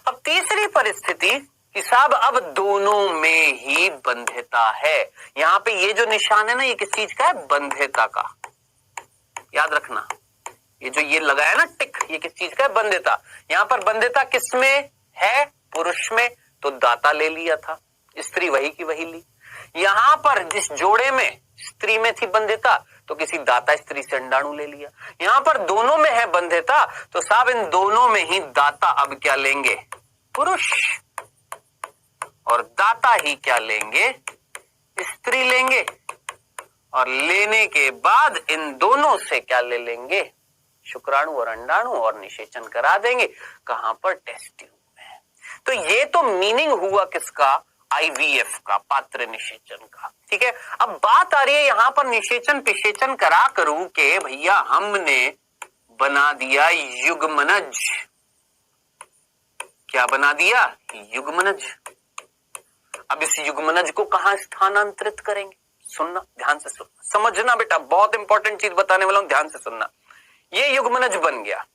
अब तीसरी परिस्थिति कि साहब अब दोनों में ही बंध्यता है। यहां पे ये जो निशान है ना, ये किस चीज का है? बंध्यता का। याद रखना, ये जो ये लगाया ना टिक, ये किस चीज का है? बंध्यता। यहां पर बंध्यता किसमें है? पुरुष में, तो दाता ले लिया था, स्त्री वही की वही ली। यहां पर जिस जोड़े में स्त्री में थी बंध्यता, तो किसी दाता स्त्री से अंडाणु ले लिया। यहां पर दोनों में है बंध्यता, तो साहब इन दोनों में ही दाता अब क्या लेंगे? पुरुष। और दाता ही क्या लेंगे? स्त्री लेंगे। और लेने के बाद इन दोनों से क्या ले लेंगे? शुक्राणु और अंडाणु, और निषेचन करा देंगे। कहां पर? टेस्ट ट्यूब में। तो ये तो मीनिंग हुआ किसका? आईवीएफ का, पात्र निषेचन का। ठीक है, अब बात आ रही है यहां पर निषेचन पिषेचन करा करूं के भैया हमने बना दिया युग्मनज। क्या बना दिया? युग्मनज। अब इस युग्मनज को कहां स्थानांतरित करेंगे? सुनना, ध्यान से सुनना, समझना बेटा, बहुत इंपॉर्टेंट चीज बताने वाला हूं, ध्यान से सुनना। ये युग्मनज बन गया।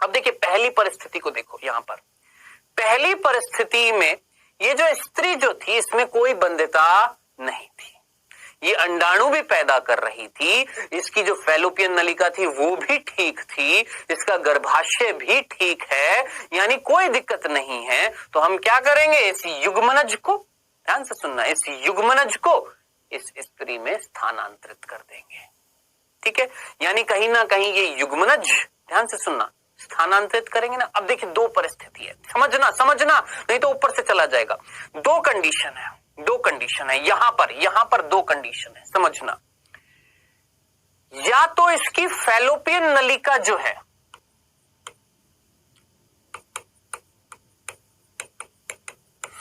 अब देखिए पहली परिस्थिति को देखो, यहां पर पहली परिस्थिति में ये जो स्त्री जो थी इसमें कोई बंध्यता नहीं थी, ये अंडाणु भी पैदा कर रही थी, इसकी जो फैलोपियन नलिका थी वो भी ठीक थी, इसका गर्भाशय भी ठीक है, यानी कोई दिक्कत नहीं है। तो हम क्या करेंगे? इस युग्मनज को, ध्यान से सुनना, इस युग्मनज को इस स्त्री में स्थानांतरित कर देंगे। ठीक है, यानी कहीं ना कहीं ये युग्मनज, ध्यान से सुनना, स्थानांतरित करेंगे ना। अब देखिए दो परिस्थिति है, समझना नहीं तो ऊपर से चला जाएगा। दो कंडीशन है यहां पर दो कंडीशन है, समझना। या तो इसकी फैलोपियन नलिका जो है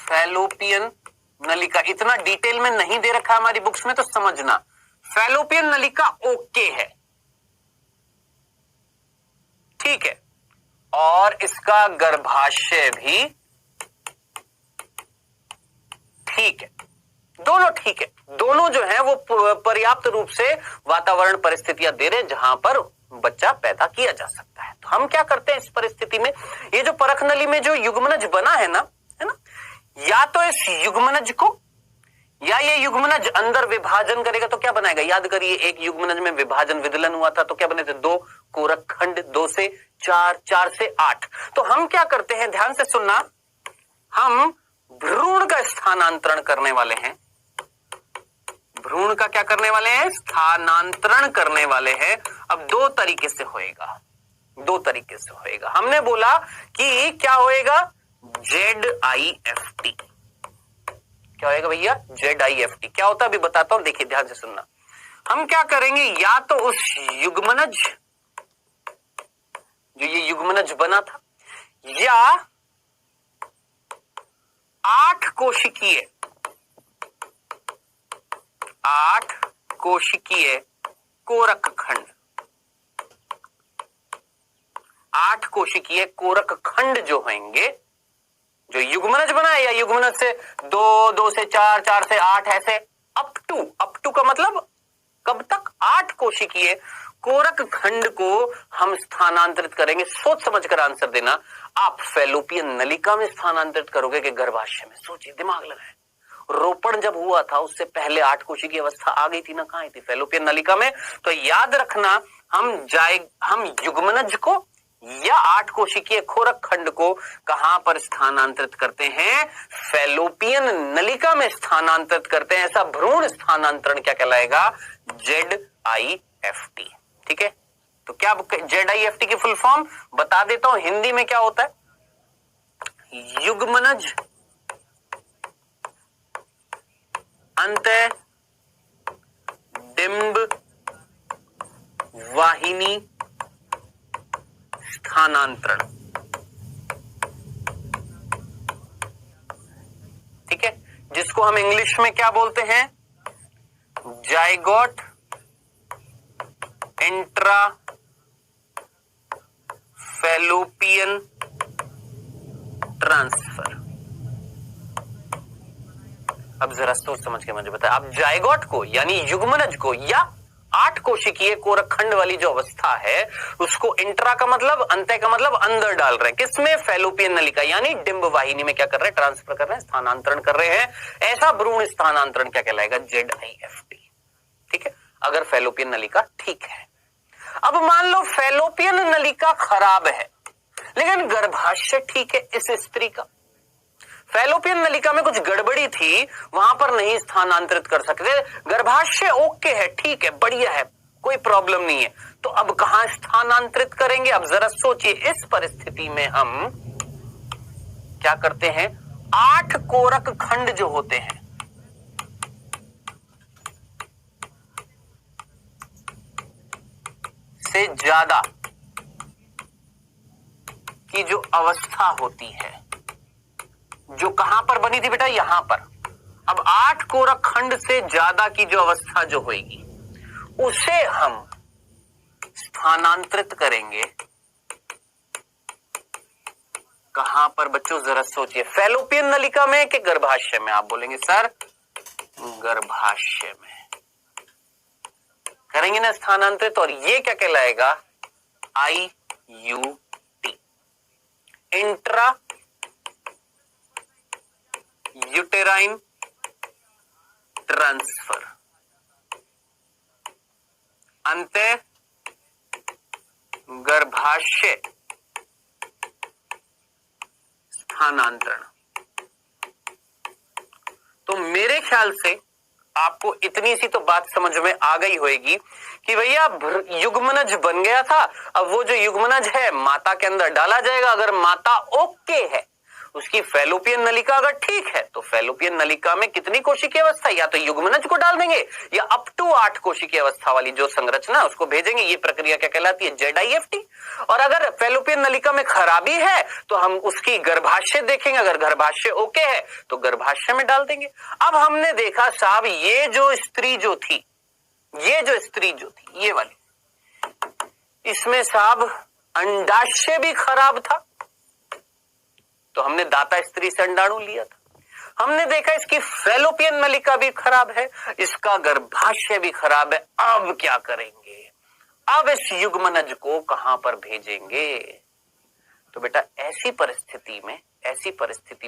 फैलोपियन नलिका, इतना डिटेल में नहीं दे रखा हमारी बुक्स में तो समझना, फैलोपियन नलिका ओके है, ठीक है, और इसका गर्भाशय भी ठीक है, दोनों ठीक है, दोनों जो है वो पर्याप्त रूप से वातावरण परिस्थितियां दे रहे हैं जहां पर बच्चा पैदा किया जा सकता है। तो हम क्या करते हैं इस परिस्थिति में, ये जो परख नली में जो युग्मनज बना है ना, या तो इस युग्मनज को, या ये युग्मनज अंदर विभाजन करेगा तो क्या बनाएगा? याद करिए, एक युग्मनज में विभाजन विदलन हुआ था तो क्या बने थे? 2 कोरक खंड, 2 से 4, 4 से 8। तो हम क्या करते हैं, ध्यान से सुनना, हम भ्रूण का स्थानांतरण करने वाले हैं, भ्रूण का क्या करने वाले हैं? स्थानांतरण करने वाले हैं। अब दो तरीके से होएगा, दो तरीके से होएगा। हमने बोला कि क्या होएगा? ZIFT। क्या होएगा भैया? ZIFT क्या होता है अभी बताता हूं, देखिए ध्यान से सुनना। हम क्या करेंगे, या तो उस युग्मनज, जो ये युग्मनज बना था, या 8 कोशिकीय कोरक खंड, 8 कोशिकीय कोरक खंड जो होंगे, जो युग्मनज बना है, या युग्मनज से 2, 2 से 4, 4 से 8, ऐसे अप टू का मतलब कब तक? 8 कोशिकीय कोरक खंड को हम स्थानांतरित करेंगे। सोच समझ कर आंसर देना। आप फैलोपियन नलिका में स्थानांतरित करोगे कि गर्भाशय में? सोचिए, दिमाग लगाए। रोपण जब हुआ था उससे पहले 8 कोशिकीय की अवस्था आ गई थी ना, कहां आई थी? फैलोपियन नलिका में। तो याद रखना, हम युग्मनज को या 8 कोशिकीय कोरक खंड को कहां पर स्थानांतरित करते हैं? फैलोपियन नलिका में स्थानांतरित करते हैं। ऐसा भ्रूण स्थानांतरण क्या कहलाएगा? ZIFT। ठीक है, तो क्या ZIFT की फुल फॉर्म बता देता हूं हिंदी में क्या होता है। युग्मनज अंतः डिंब वाहिनी स्थानांतरण। ठीक है, जिसको हम इंग्लिश में क्या बोलते हैं? Zygote intra fallopian transfer. अब जरा सोच समझ के मुझे बताएं, आप जाइगोट को यानी युग्मनज को या 8 कोशिकीय कोरक खंड वाली जो अवस्था है उसको इंट्रा का मतलब, अंत्य का मतलब अंदर डाल रहे हैं। किसमें? फैलोपियन नलिका यानी डिंब वाहिनी में क्या कर रहे हैं? ट्रांसफर कर रहे हैं, स्थानांतरण कर रहे हैं। ऐसा भ्रूण स्थानांतरण क्या कहलाएगा? ZIFT। ठीक है, अगर फैलोपियन नलिका ठीक है। अब मान लो फैलोपियन नलिका खराब है लेकिन गर्भाशय ठीक है इस स्त्री का। फैलोपियन नलिका में कुछ गड़बड़ी थी, वहां पर नहीं स्थानांतरित कर सकते। गर्भाशय ओके है, ठीक है, बढ़िया है, कोई प्रॉब्लम नहीं है, तो अब कहां स्थानांतरित करेंगे? अब जरा सोचिए, इस परिस्थिति में हम क्या करते हैं? 8 कोरक खंड जो होते हैं, से ज्यादा की जो अवस्था होती है, जो कहां पर बनी थी बेटा? यहां पर। अब 8 कोरक खंड से ज्यादा की जो अवस्था जो होगी उसे हम स्थानांतरित करेंगे कहां पर बच्चों? जरा सोचिए, फैलोपियन नलिका में कि गर्भाशय में? आप बोलेंगे सर गर्भाशय में करेंगे ना स्थानांतरित, और ये क्या कहलाएगा? IUT, intra uterine transfer. अंतः गर्भाशय स्थानांतरण। तो मेरे ख्याल से आपको इतनी सी तो बात समझ में आ गई होगी कि भैया युग्मनज बन गया था, अब वो जो युग्मनज है माता के अंदर डाला जाएगा। अगर माता ओके है, उसकी फैलोपियन नलिका अगर ठीक है, तो फैलोपियन नलिका में कितनी कोशिकीय अवस्था? या तो युग्मनज को डाल देंगे या अप टू 8 कोशिकीय अवस्था वाली जो संरचना उसको भेजेंगे। ये प्रक्रिया क्या कहलाती है? ZIFT। और अगर फैलोपियन नलिका में खराबी है तो हम उसकी गर्भाशय देखेंगे, अगर गर्भाशय ओके है तो गर्भाशय में डाल देंगे। अब हमने देखा साहब, ये जो स्त्री जो थी, ये वाली, इसमें साहब अंडाशय भी खराब था, तो हमने दाता स्त्री से अंडाणु लिया था। हमने देखा इसकी फैलोपियन नलिका भी खराब है, इसका गर्भाशय भी खराब है। अब क्या करेंगे? अब इस युग्मनज को कहां पर भेजेंगे? तो बेटा ऐसी परिस्थिति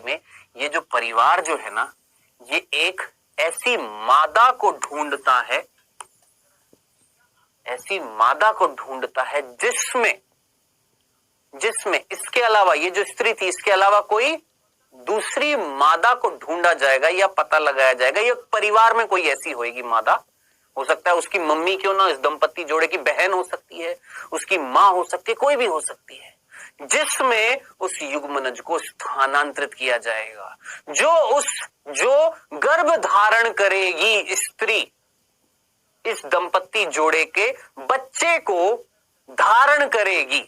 में ये जो परिवार जो है ना, ये एक ऐसी मादा को ढूंढता है, जिसमें इसके अलावा, ये जो स्त्री थी इसके अलावा कोई दूसरी मादा को ढूंढा जाएगा या पता लगाया जाएगा, या परिवार में कोई ऐसी होगी मादा, हो सकता है उसकी मम्मी क्यों ना, इस दंपत्ति जोड़े की बहन हो सकती है, उसकी मां हो सकती है, कोई भी हो सकती है, जिसमें उस युग्मनज को स्थानांतरित किया जाएगा। जो गर्भ धारण करेगी स्त्री, इस दंपत्ति जोड़े के बच्चे को धारण करेगी,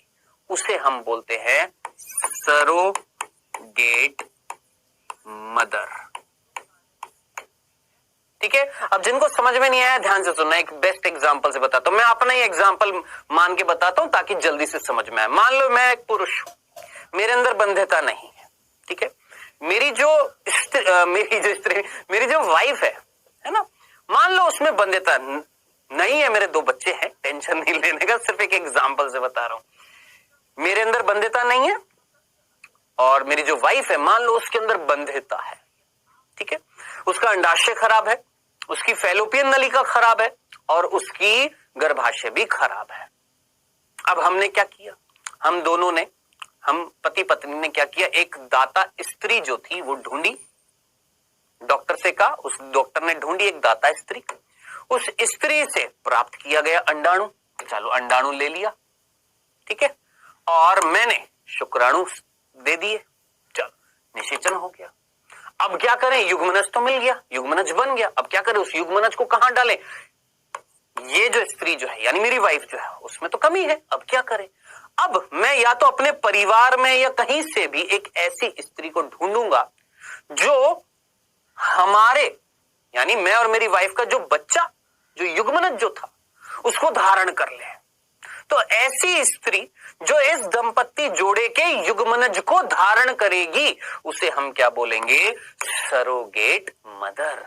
उसे हम बोलते हैं सरोगेट मदर। ठीक है, अब जिनको समझ में नहीं आया ध्यान से सुनना, एक बेस्ट एग्जांपल से बताता हूं। मैं अपना ही एग्जांपल मान के बताता हूं ताकि जल्दी से समझ में आए। मान लो मैं एक पुरुष हूं, मेरे अंदर बंध्यता नहीं है, ठीक है, मेरी जो वाइफ है ना, मान लो उसमें बंध्यता नहीं है, मेरे 2 बच्चे हैं, टेंशन नहीं लेने का, सिर्फ एक एग्जांपल से बता रहा हूं। मेरे अंदर बंध्यता नहीं है और मेरी जो वाइफ है, मान लो उसके अंदर बंध्यता है, ठीक है, उसका अंडाशय खराब है, उसकी फैलोपियन नलिका खराब है और उसकी गर्भाशय भी खराब है। अब हमने क्या किया, हम पति पत्नी ने क्या किया, एक दाता स्त्री जो थी वो ढूंढी, डॉक्टर से कहा, उस डॉक्टर ने ढूंढी एक दाता स्त्री, उस स्त्री से प्राप्त किया गया अंडाणु, चलो अंडाणु ले लिया, ठीक है, और मैंने शुक्राणु दे दिए, चलो निषेचन हो गया। अब क्या करें, युग्मनज तो मिल गया, युग्मनज बन गया, अब क्या करें, उस युग्मनज को कहां डालें, ये जो स्त्री जो है यानी मेरी वाइफ जो है उसमें तो कमी है, अब क्या करें, अब मैं या तो अपने परिवार में या कहीं से भी एक ऐसी स्त्री को ढूंढूंगा जो हमारे यानी मैं और मेरी वाइफ का जो बच्चा, जो युग्मनज जो था उसको धारण कर ले। तो ऐसी स्त्री जो इस दंपत्ति जोड़े के युग्मनज को धारण करेगी उसे हम क्या बोलेंगे, सरोगेट मदर।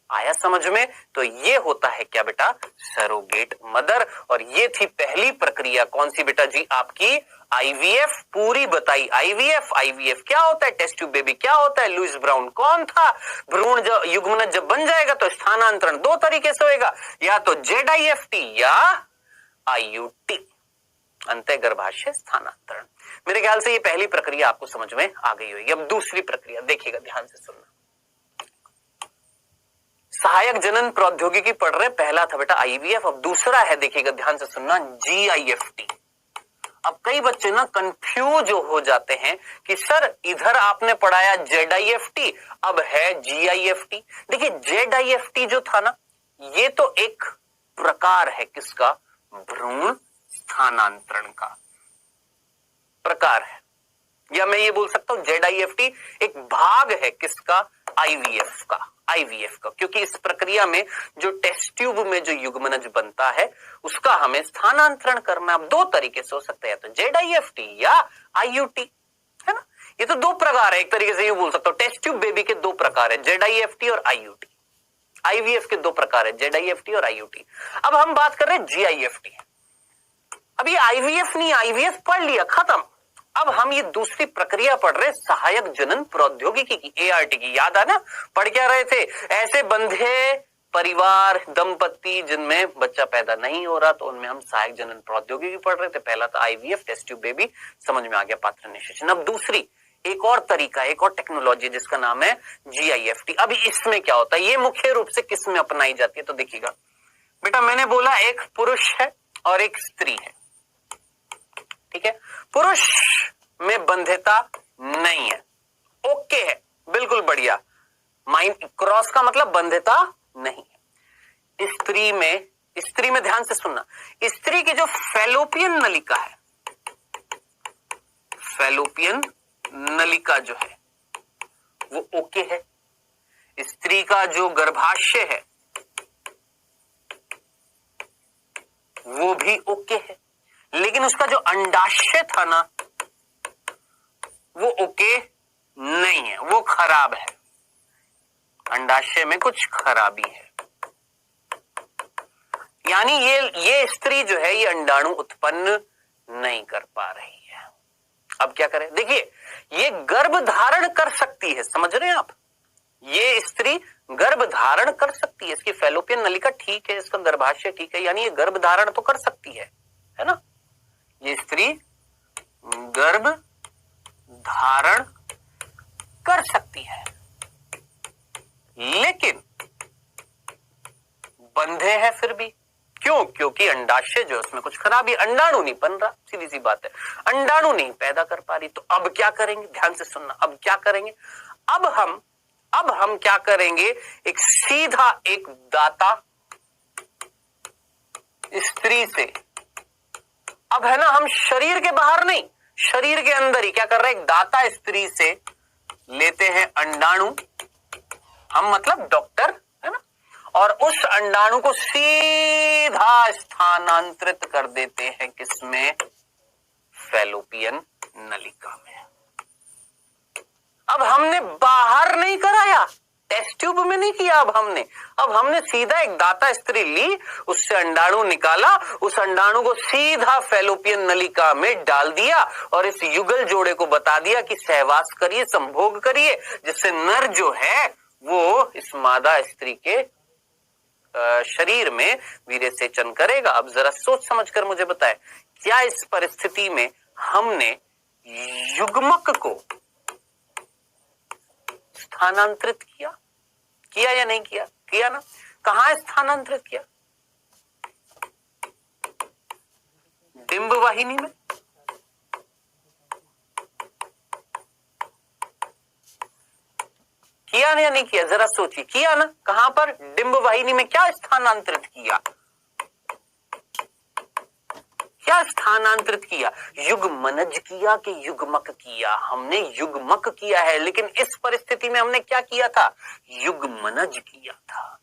आया समझ में? तो ये होता है क्या बेटा, सरोगेट मदर। और ये थी पहली प्रक्रिया, कौन सी बेटा जी, आपकी आईवीएफ। पूरी बताई आईवीएफ क्या होता है, टेस्ट ट्यूब बेबी क्या होता है, लुइस ब्राउन कौन था, भ्रूण जब युग्मनज जब बन जाएगा तो स्थानांतरण 2 तरीके से होगा, या तो ZIFT या IUT, अंतः गर्भाशय स्थानांतरण। मेरे ख्याल से ये पहली प्रक्रिया आपको समझ में आ गई होगी। अब दूसरी प्रक्रिया देखिएगा, ध्यान से सुनना। सहायक जनन प्रौद्योगिकी पढ़ रहे, पहला था बेटा IVF, अब दूसरा है, देखिएगा ध्यान से सुनना, GIFT। अब कई बच्चे ना कंफ्यूज हो जाते हैं कि सर इधर आपने पढ़ाया ZIFT, अब है GIFT। देखिए ZIFT जो था ना, ये तो एक प्रकार है किसका, भ्रूण स्थानांतरण का प्रकार है, या मैं ये बोल सकता हूं ZIFT एक भाग है किसका, IVF का, क्योंकि इस प्रक्रिया में जो टेस्ट ट्यूब में जो युग्मनज बनता है उसका हमें स्थानांतरण करना। अब 2 तरीके से हो सकता है, तो ZIFT या IUT, है ना। ये तो 2 प्रकार है, एक तरीके से ये बोल सकता हूं टेस्ट ट्यूब बेबी के 2 प्रकार है, ZIFT और IUT। IVF के 2 प्रकार है, ZIFT और IUT। अब हम बात कर रहे हैं GIFT। अभी IVF नहीं, IVF पढ़ लिया, खत्म। अब हम ये दूसरी प्रक्रिया पढ़ रहे, सहायक जनन प्रौद्योगिकी की, ART की। याद है ना, पढ़ क्या रहे थे, ऐसे बंधे परिवार दंपत्ति जिनमें बच्चा पैदा नहीं हो रहा, तो उनमें हम सहायक जनन प्रौद्योगिकी पढ़ रहे थे। पहला था IVF, टेस्ट ट्यूब बेबी, समझ में आ गया, पात्र निषेचन। अब दूसरी एक और तरीका, एक और टेक्नोलॉजी जिसका नाम है GIFT। अभी इसमें क्या होता है, ये मुख्य रूप से किस में अपनाई जाती है, तो देखिएगा बेटा, मैंने बोला एक पुरुष है और एक स्त्री है, ठीक है। पुरुष में बंध्यता नहीं है, ओके है, बिल्कुल बढ़िया, माइंड क्रॉस का मतलब बंध्यता नहीं है। स्त्री में ध्यान से सुनना, स्त्री की जो फैलोपियन नलिका है, फैलोपियन नलिका जो है वो ओके है। स्त्री का जो गर्भाशय है वो भी ओके है, लेकिन उसका जो अंडाशय था ना वो ओके नहीं है, वो खराब है, अंडाशय में कुछ खराबी है, यानी ये स्त्री जो है ये अंडाणु उत्पन्न नहीं कर पा रही है। अब क्या करें, देखिए ये गर्भ धारण कर सकती है, समझ रहे हैं आप, ये स्त्री गर्भ धारण कर सकती है, इसकी फैलोपियन नलिका ठीक है, इसका गर्भाशय ठीक है, यानी ये गर्भ धारण तो कर सकती है ना, ये स्त्री गर्भ धारण कर अंडाशय जो है उसमें कुछ खराबी, अंडाणु नहीं बन रहा, सीधी सी बात है, अंडाणु नहीं पैदा कर पा रही। तो अब क्या करेंगे, ध्यान से सुनना, अब क्या करेंगे, अब हम क्या करेंगे, एक सीधा एक दाता स्त्री से, अब है ना, हम शरीर के बाहर नहीं, शरीर के अंदर ही क्या कर रहे हैं, एक दाता स्त्री से लेते हैं अंडाणु, हम मतलब डॉक्टर, है ना, और उस अंडाणु को सीधा स्थानांतरित कर देते हैं किसमें, फैलोपियन नलिका में। अब हमने बाहर नहीं कराया, टेस्ट ट्यूब में नहीं किया, अब हमने सीधा एक दाता स्त्री ली, उससे अंडाणु निकाला, उस अंडाणु को सीधा फैलोपियन नलिका में डाल दिया और इस युगल जोड़े को बता दिया कि सहवास करिए, संभोग करिए, जिससे नर जो है वो इस मादा स्त्री के शरीर में वीर्यसेचन करेगा। अब जरा सोच समझकर मुझे बताएं, क्या इस परिस्थिति में हमने युग्मक को स्थानांतरित किया या नहीं किया? किया ना। कहां स्थानांतरित किया? डिंब वाहिनी में। किया ना या नहीं किया, जरा सोचिए, किया ना। कहां पर? डिंब वाहिनी में। क्या स्थानांतरित किया? क्या स्थानांतरित किया? युग्मनज किया कि युग्मक किया? हमने युग्मक किया है, लेकिन इस परिस्थिति में हमने क्या किया था? युग्मनज किया था।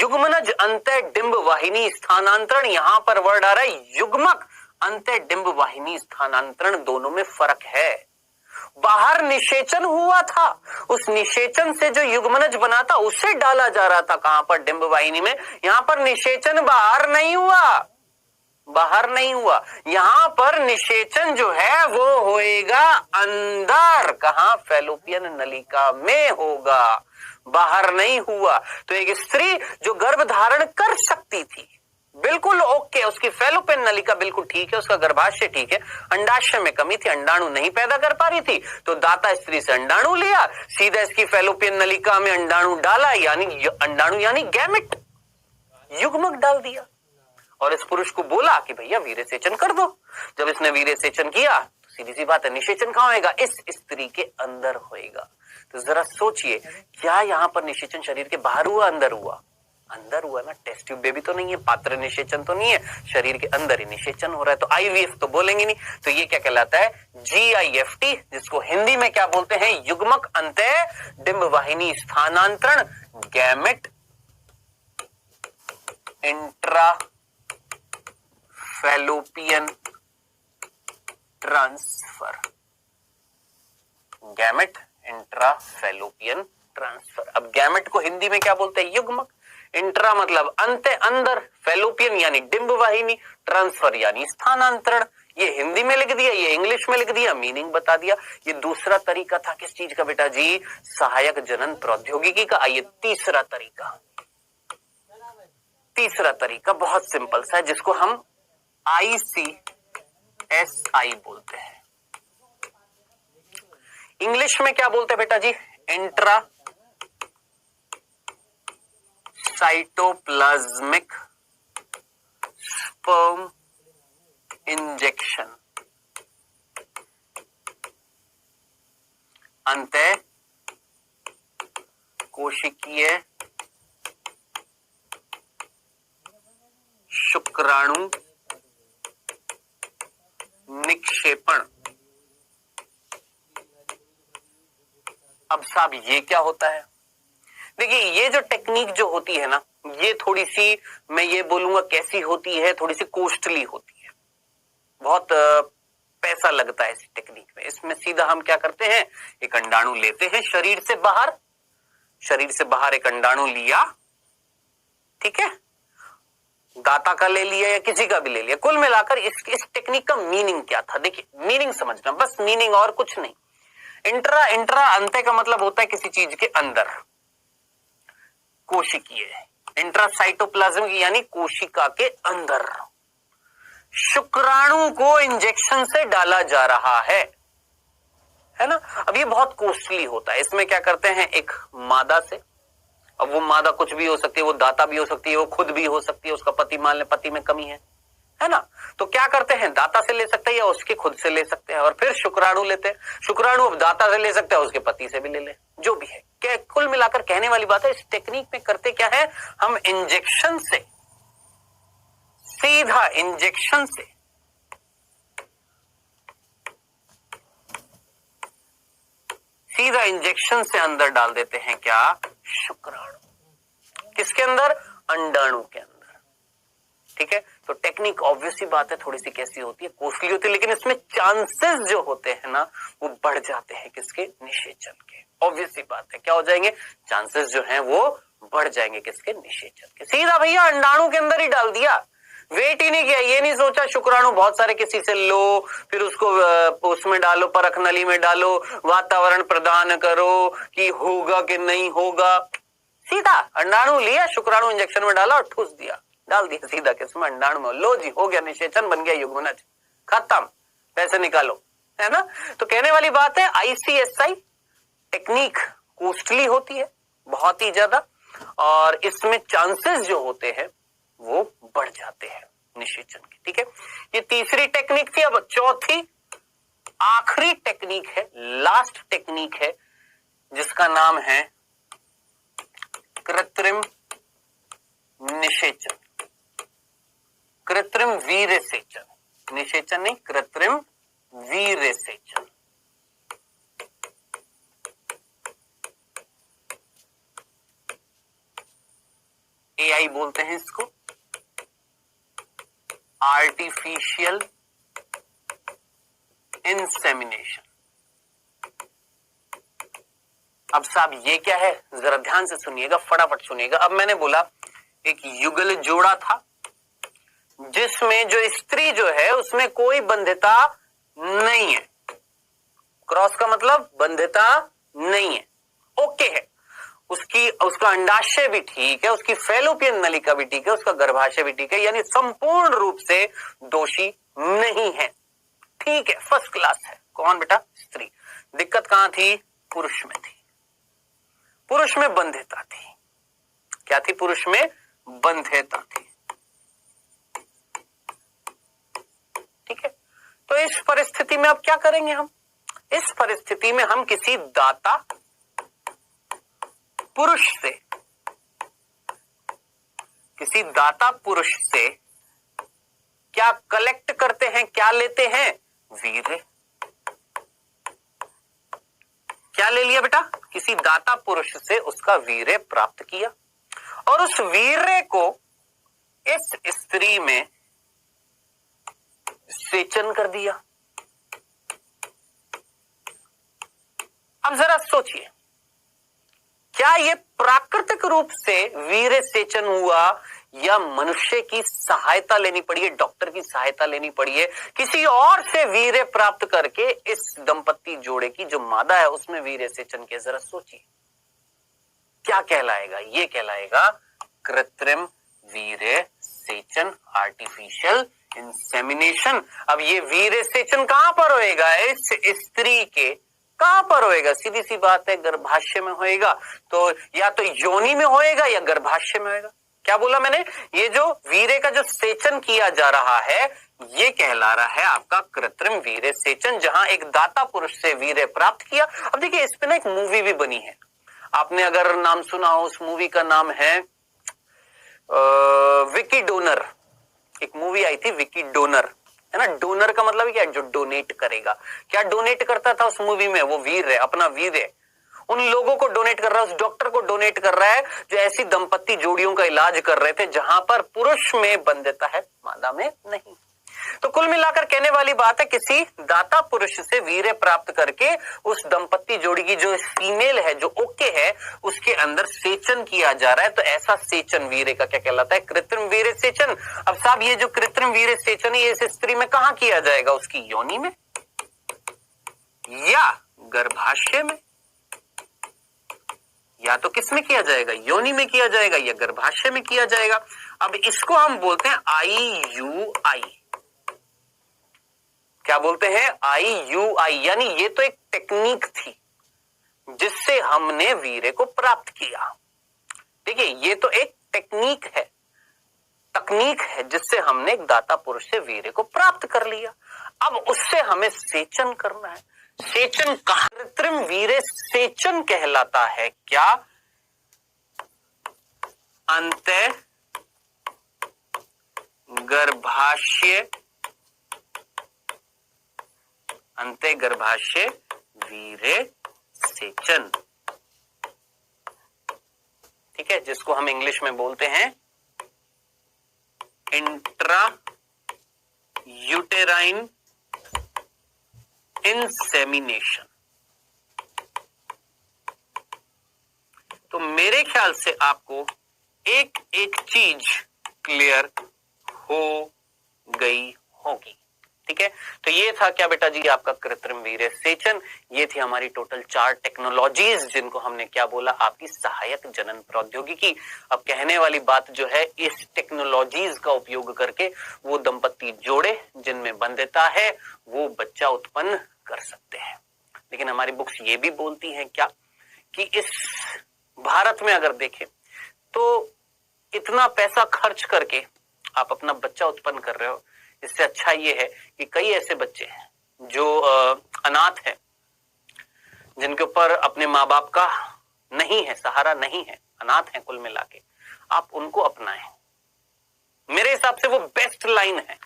युग्मनज अंतः डिंब वाहिनी स्थानांतरण, यहां पर वर्ड आ रहा है युग्मक, अंतः डिंब वाहिनी स्थानांतरण, दोनों में फर्क है। बाहर निषेचन हुआ था, उस निषेचन से जो युग्मनज बना था उसे डाला जा रहा था, कहां पर? डिंब वाहिनी में। यहां पर निषेचन बाहर नहीं हुआ, बाहर नहीं हुआ, यहां पर निषेचन जो है वो होएगा अंदर। कहां? फैलोपियन नलिका में होगा, बाहर नहीं हुआ। तो एक स्त्री जो गर्भ धारण कर सकती थी, बिल्कुल ओके, उसकी फैलोपियन नलिका बिल्कुल ठीक है, उसका गर्भाशय ठीक है, अंडाशय में कमी थी, अंडाणु नहीं पैदा कर पा रही थी, तो दाता स्त्री से अंडाणु लिया, सीधा इसकी फैलोपियन नलिका में अंडाणु डाला, यानी अंडाणु यानी गैमेट, युग्मक डाल दिया, और इस पुरुष को बोला कि भैया वीर्यसेचन कर दो। जब इसने वीर्यसेचन किया तो सीधी सी बात है, निषेचन कहां होएगा? इस स्त्री के अंदर होएगा। तो जरा सोचिए, क्या यहां पर निषेचन शरीर के बाहर हुआ, अंदर हुआ? अंदर हुआ ना। टेस्ट ट्यूब बेबी तो नहीं है, पात्र निषेचन तो नहीं है, शरीर के अंदर ही निषेचन हो रहा है। तो आईवीएफ तो बोलेंगे नहीं, तो ये क्या कहलाता है? GIFT, जिसको हिंदी में क्या बोलते हैं? युग्मक अंतः डिंब वाहिनी स्थानांतरण, gamete intra fallopian transfer, gamete intra fallopian transfer. अब गैमेट को हिंदी में क्या बोलते हैं? युग्मक। इंट्रा मतलब अंत, अंदर, फैलोपियन यानी डिंब वाहिनी, ट्रांसफर यानी स्थानांतरण। ये हिंदी में लिख दिया, ये इंग्लिश में लिख दिया, मीनिंग बता दिया। ये दूसरा तरीका था किस चीज का बेटा जी? सहायक जनन प्रौद्योगिकी का। आइए तीसरा तरीका, तीसरा तरीका बहुत सिंपल सा है, जिसको हम ICSI बोलते हैं। इंग्लिश में क्या बोलते हैं बेटा जी? इंट्रा साइटोप्लाज्मिक स्पर्म इंजेक्शन, अंतः कोशिकीय शुक्राणु निक्षेपण। अब साहब ये क्या होता है? देखिए, ये जो टेक्निक जो होती है ना, ये थोड़ी सी, मैं ये बोलूंगा कैसी होती है, थोड़ी सी कॉस्टली होती है, बहुत पैसा लगता है इस टेक्निक में। इसमें सीधा हम क्या करते हैं? एक अंडाणु लेते हैं शरीर से बाहर, शरीर से बाहर एक अंडाणु लिया, ठीक है, दाता का ले लिया या किसी का भी ले लिया, कुल मिलाकर इस टेक्निक का मीनिंग क्या था? देखिए, मीनिंग समझना, बस मीनिंग और कुछ नहीं। इंट्रा, इंट्रा अंत्य का मतलब होता है किसी चीज के अंदर, कोशिकीय, इंट्रासाइटोप्लाज्म यानी कोशिका के अंदर शुक्राणु को इंजेक्शन से डाला जा रहा है ना। अब ये बहुत कॉस्टली होता है। इसमें क्या करते हैं? एक मादा से, अब वो मादा कुछ भी हो सकती है, वो दाता भी हो सकती है, वो खुद भी हो सकती है, उसका पति, मान ले पति में कमी है, है ना। तो क्या करते हैं, दाता से ले सकते हैं या उसके खुद से ले सकते हैं, और फिर शुक्राणु लेते हैं। शुक्राणु अब दाता से ले सकते हैं, उसके पति से भी ले ले, जो भी है। क्या कुल मिलाकर कहने वाली बात है, इस टेक्निक में करते क्या है, हम इंजेक्शन से, सीधा इंजेक्शन से अंदर डाल देते हैं क्या, शुक्राणु। किसके अंदर, अंडाणु के अंदर। ठीक है, तो टेक्निक ऑब्वियस सी बात है थोड़ी सी कैसी होती है, कॉस्टली होती है, लेकिन इसमें चांसेस जो होते हैं ना वो बढ़ जाते हैं, किसके, निषेचन के। ऑब्वियस सी बात है, क्या हो जाएंगे, चांसेस जो हैं वो बढ़ जाएंगे, किसके, निषेचन के। सीधा भैया अंडाणु के अंदर ही डाल दिया, वेट ही नहीं किया, ये नहीं सोचा शुक्राणु बहुत सारे किसी से लो, फिर उसको उसमें डालो, परख नली में डालो, वातावरण प्रदान करो कि होगा कि नहीं होगा। सीधा अंडाणु लिया, शुक्राणु इंजेक्शन में डाला और ठूस दिया, डाल दिया सीधा किसमें, अंडाणु में। लो जी, हो गया निषेचन, बन गया युग्मनज, खत्म, पैसे निकालो, है ना। तो कहने वाली बात है, आईसीएसआई टेक्निक कॉस्टली होती है बहुत ही ज्यादा, और इसमें चांसेस जो होते हैं वो बढ़ जाते हैं निषेचन के। ठीक है, ये तीसरी टेक्निक थी। अब चौथी आखिरी टेक्निक है, लास्ट टेक्निक है, जिसका नाम है कृत्रिम निषेचन, कृत्रिम वीर्य सेचन। निषेचन नहीं, कृत्रिम वीर्य सेचन। एआई बोलते हैं इसको, आर्टिफिशियल इंसेमिनेशन। अब साहब ये क्या है, जरा ध्यान से सुनिएगा, फटाफट सुनिएगा। अब मैंने बोला एक युगल जोड़ा था जिसमें जो स्त्री जो है उसमें कोई बंध्यता नहीं है, क्रॉस का मतलब बंध्यता नहीं है, ओके है, उसका अंडाशय भी ठीक है, उसकी फैलोपियन नलिका भी ठीक है, उसका गर्भाशय भी ठीक है, यानी संपूर्ण रूप से दोषी नहीं है, ठीक है, फर्स्ट क्लास है। कौन बेटा, स्त्री। दिक्कत कहां थी, पुरुष में थी, पुरुष में बंध्यता थी। क्या थी, पुरुष में बंध्यता थी। ठीक है, तो इस परिस्थिति में अब क्या करेंगे हम, इस परिस्थिति में हम किसी दाता पुरुष से, किसी दाता पुरुष से क्या कलेक्ट करते हैं, क्या लेते हैं, वीर्य। क्या ले लिया बेटा, किसी दाता पुरुष से उसका वीर्य प्राप्त किया, और उस वीर्य को इस स्त्री में सेचन कर दिया। अब जरा सोचिए, क्या ये प्राकृतिक रूप से वीर्य सेचन हुआ या मनुष्य की सहायता लेनी पड़ी है, डॉक्टर की सहायता लेनी पड़ी है, किसी और से वीर्य प्राप्त करके इस दंपत्ति जोड़े की जो मादा है उसमें वीर्य सेचन किया? जरा सोचिए क्या कहलाएगा, ये कहलाएगा कृत्रिम वीर्य सेचन, आर्टिफिशियल इंसेमिनेशन। अब ये वीर्य सेचन कहां पर होएगा, इस स्त्री के कहां पर होएगा, सीधी सी बात है गर्भाशय में होएगा। तो या तो योनि में होएगा या गर्भाशय में होएगा। क्या बोला मैंने, ये जो वीर्य का जो सेचन किया जा रहा है ये कहला रहा है आपका कृत्रिम वीर्य सेचन, जहां एक दाता पुरुष से वीर्य प्राप्त किया। अब देखिए इस पे ना एक मूवी भी बनी है, आपने अगर नाम सुना हो, उस मूवी का नाम है विकी डोनर। एक मूवी आई थी विकी डोनर, है ना। डोनर का मतलब क्या है, जो डोनेट करेगा। क्या डोनेट करता था उस मूवी में, वो वीर्य, अपना वीर्य उन लोगों को डोनेट कर रहा है, उस डॉक्टर को डोनेट कर रहा है जो ऐसी दंपत्ति जोड़ियों का इलाज कर रहे थे जहां पर पुरुष में बंध्यता है मादा में नहीं। तो कुल मिलाकर कहने वाली बात है किसी दाता पुरुष से वीर्य प्राप्त करके उस दंपत्ति जोड़ी की जो फीमेल है, जो ओके है, उसके अंदर सेचन किया जा रहा है। तो ऐसा सेचन वीर्य का क्या कहलाता है, कृत्रिम वीर्य सेचन। अब साहब ये जो कृत्रिम वीर्य सेचन है इस स्त्री में कहां किया जाएगा, उसकी योनि में या गर्भाशय में, या तो किस में किया जाएगा, योनि में किया जाएगा या गर्भाशय में किया जाएगा। अब इसको हम बोलते हैं IUI। क्या बोलते हैं, IUI, यानी ये तो एक टेक्निक थी जिससे हमने वीर्य को प्राप्त किया। देखिए ये तो एक टेक्निक है, तकनीक है जिससे हमने एक दाता पुरुष से वीर्य को प्राप्त कर लिया। अब उससे हमें सेचन करना है। सेचन कृत्रिम वीर्य सेचन कहलाता है क्या? अंतः गर्भाशय वीर्य सेचन, ठीक है, जिसको हम इंग्लिश में बोलते हैं इंट्रा यूटेराइन इंसेमिनेशन। तो मेरे ख्याल से आपको एक एक चीज क्लियर हो गई होगी, ठीक है। तो ये था क्या बेटा जी आपका कृत्रिम वीर्य सेचन। ये थी हमारी टोटल 4 टेक्नोलॉजीज जिनको हमने क्या बोला, आपकी सहायक जनन प्रौद्योगिकी। अब कहने वाली बात जो है, इस टेक्नोलॉजीज का उपयोग करके वो दंपति जोड़े जिनमें बंध्यता है वो बच्चा उत्पन्न कर सकते हैं। लेकिन हमारी बुक्स ये भी बोलती हैं क्या कि इस भारत में अगर देखें तो इतना पैसा खर्च करके आप अपना बच्चा उत्पन्न कर रहे हो, इससे अच्छा ये है कि कई ऐसे बच्चे हैं जो अनाथ हैं, जिनके ऊपर अपने माँ बाप का नहीं है, सहारा नहीं है, अनाथ हैं कुल मिला के, आप उनको अपनाएं। मेरे हिसाब से वो बेस्ट लाइन है,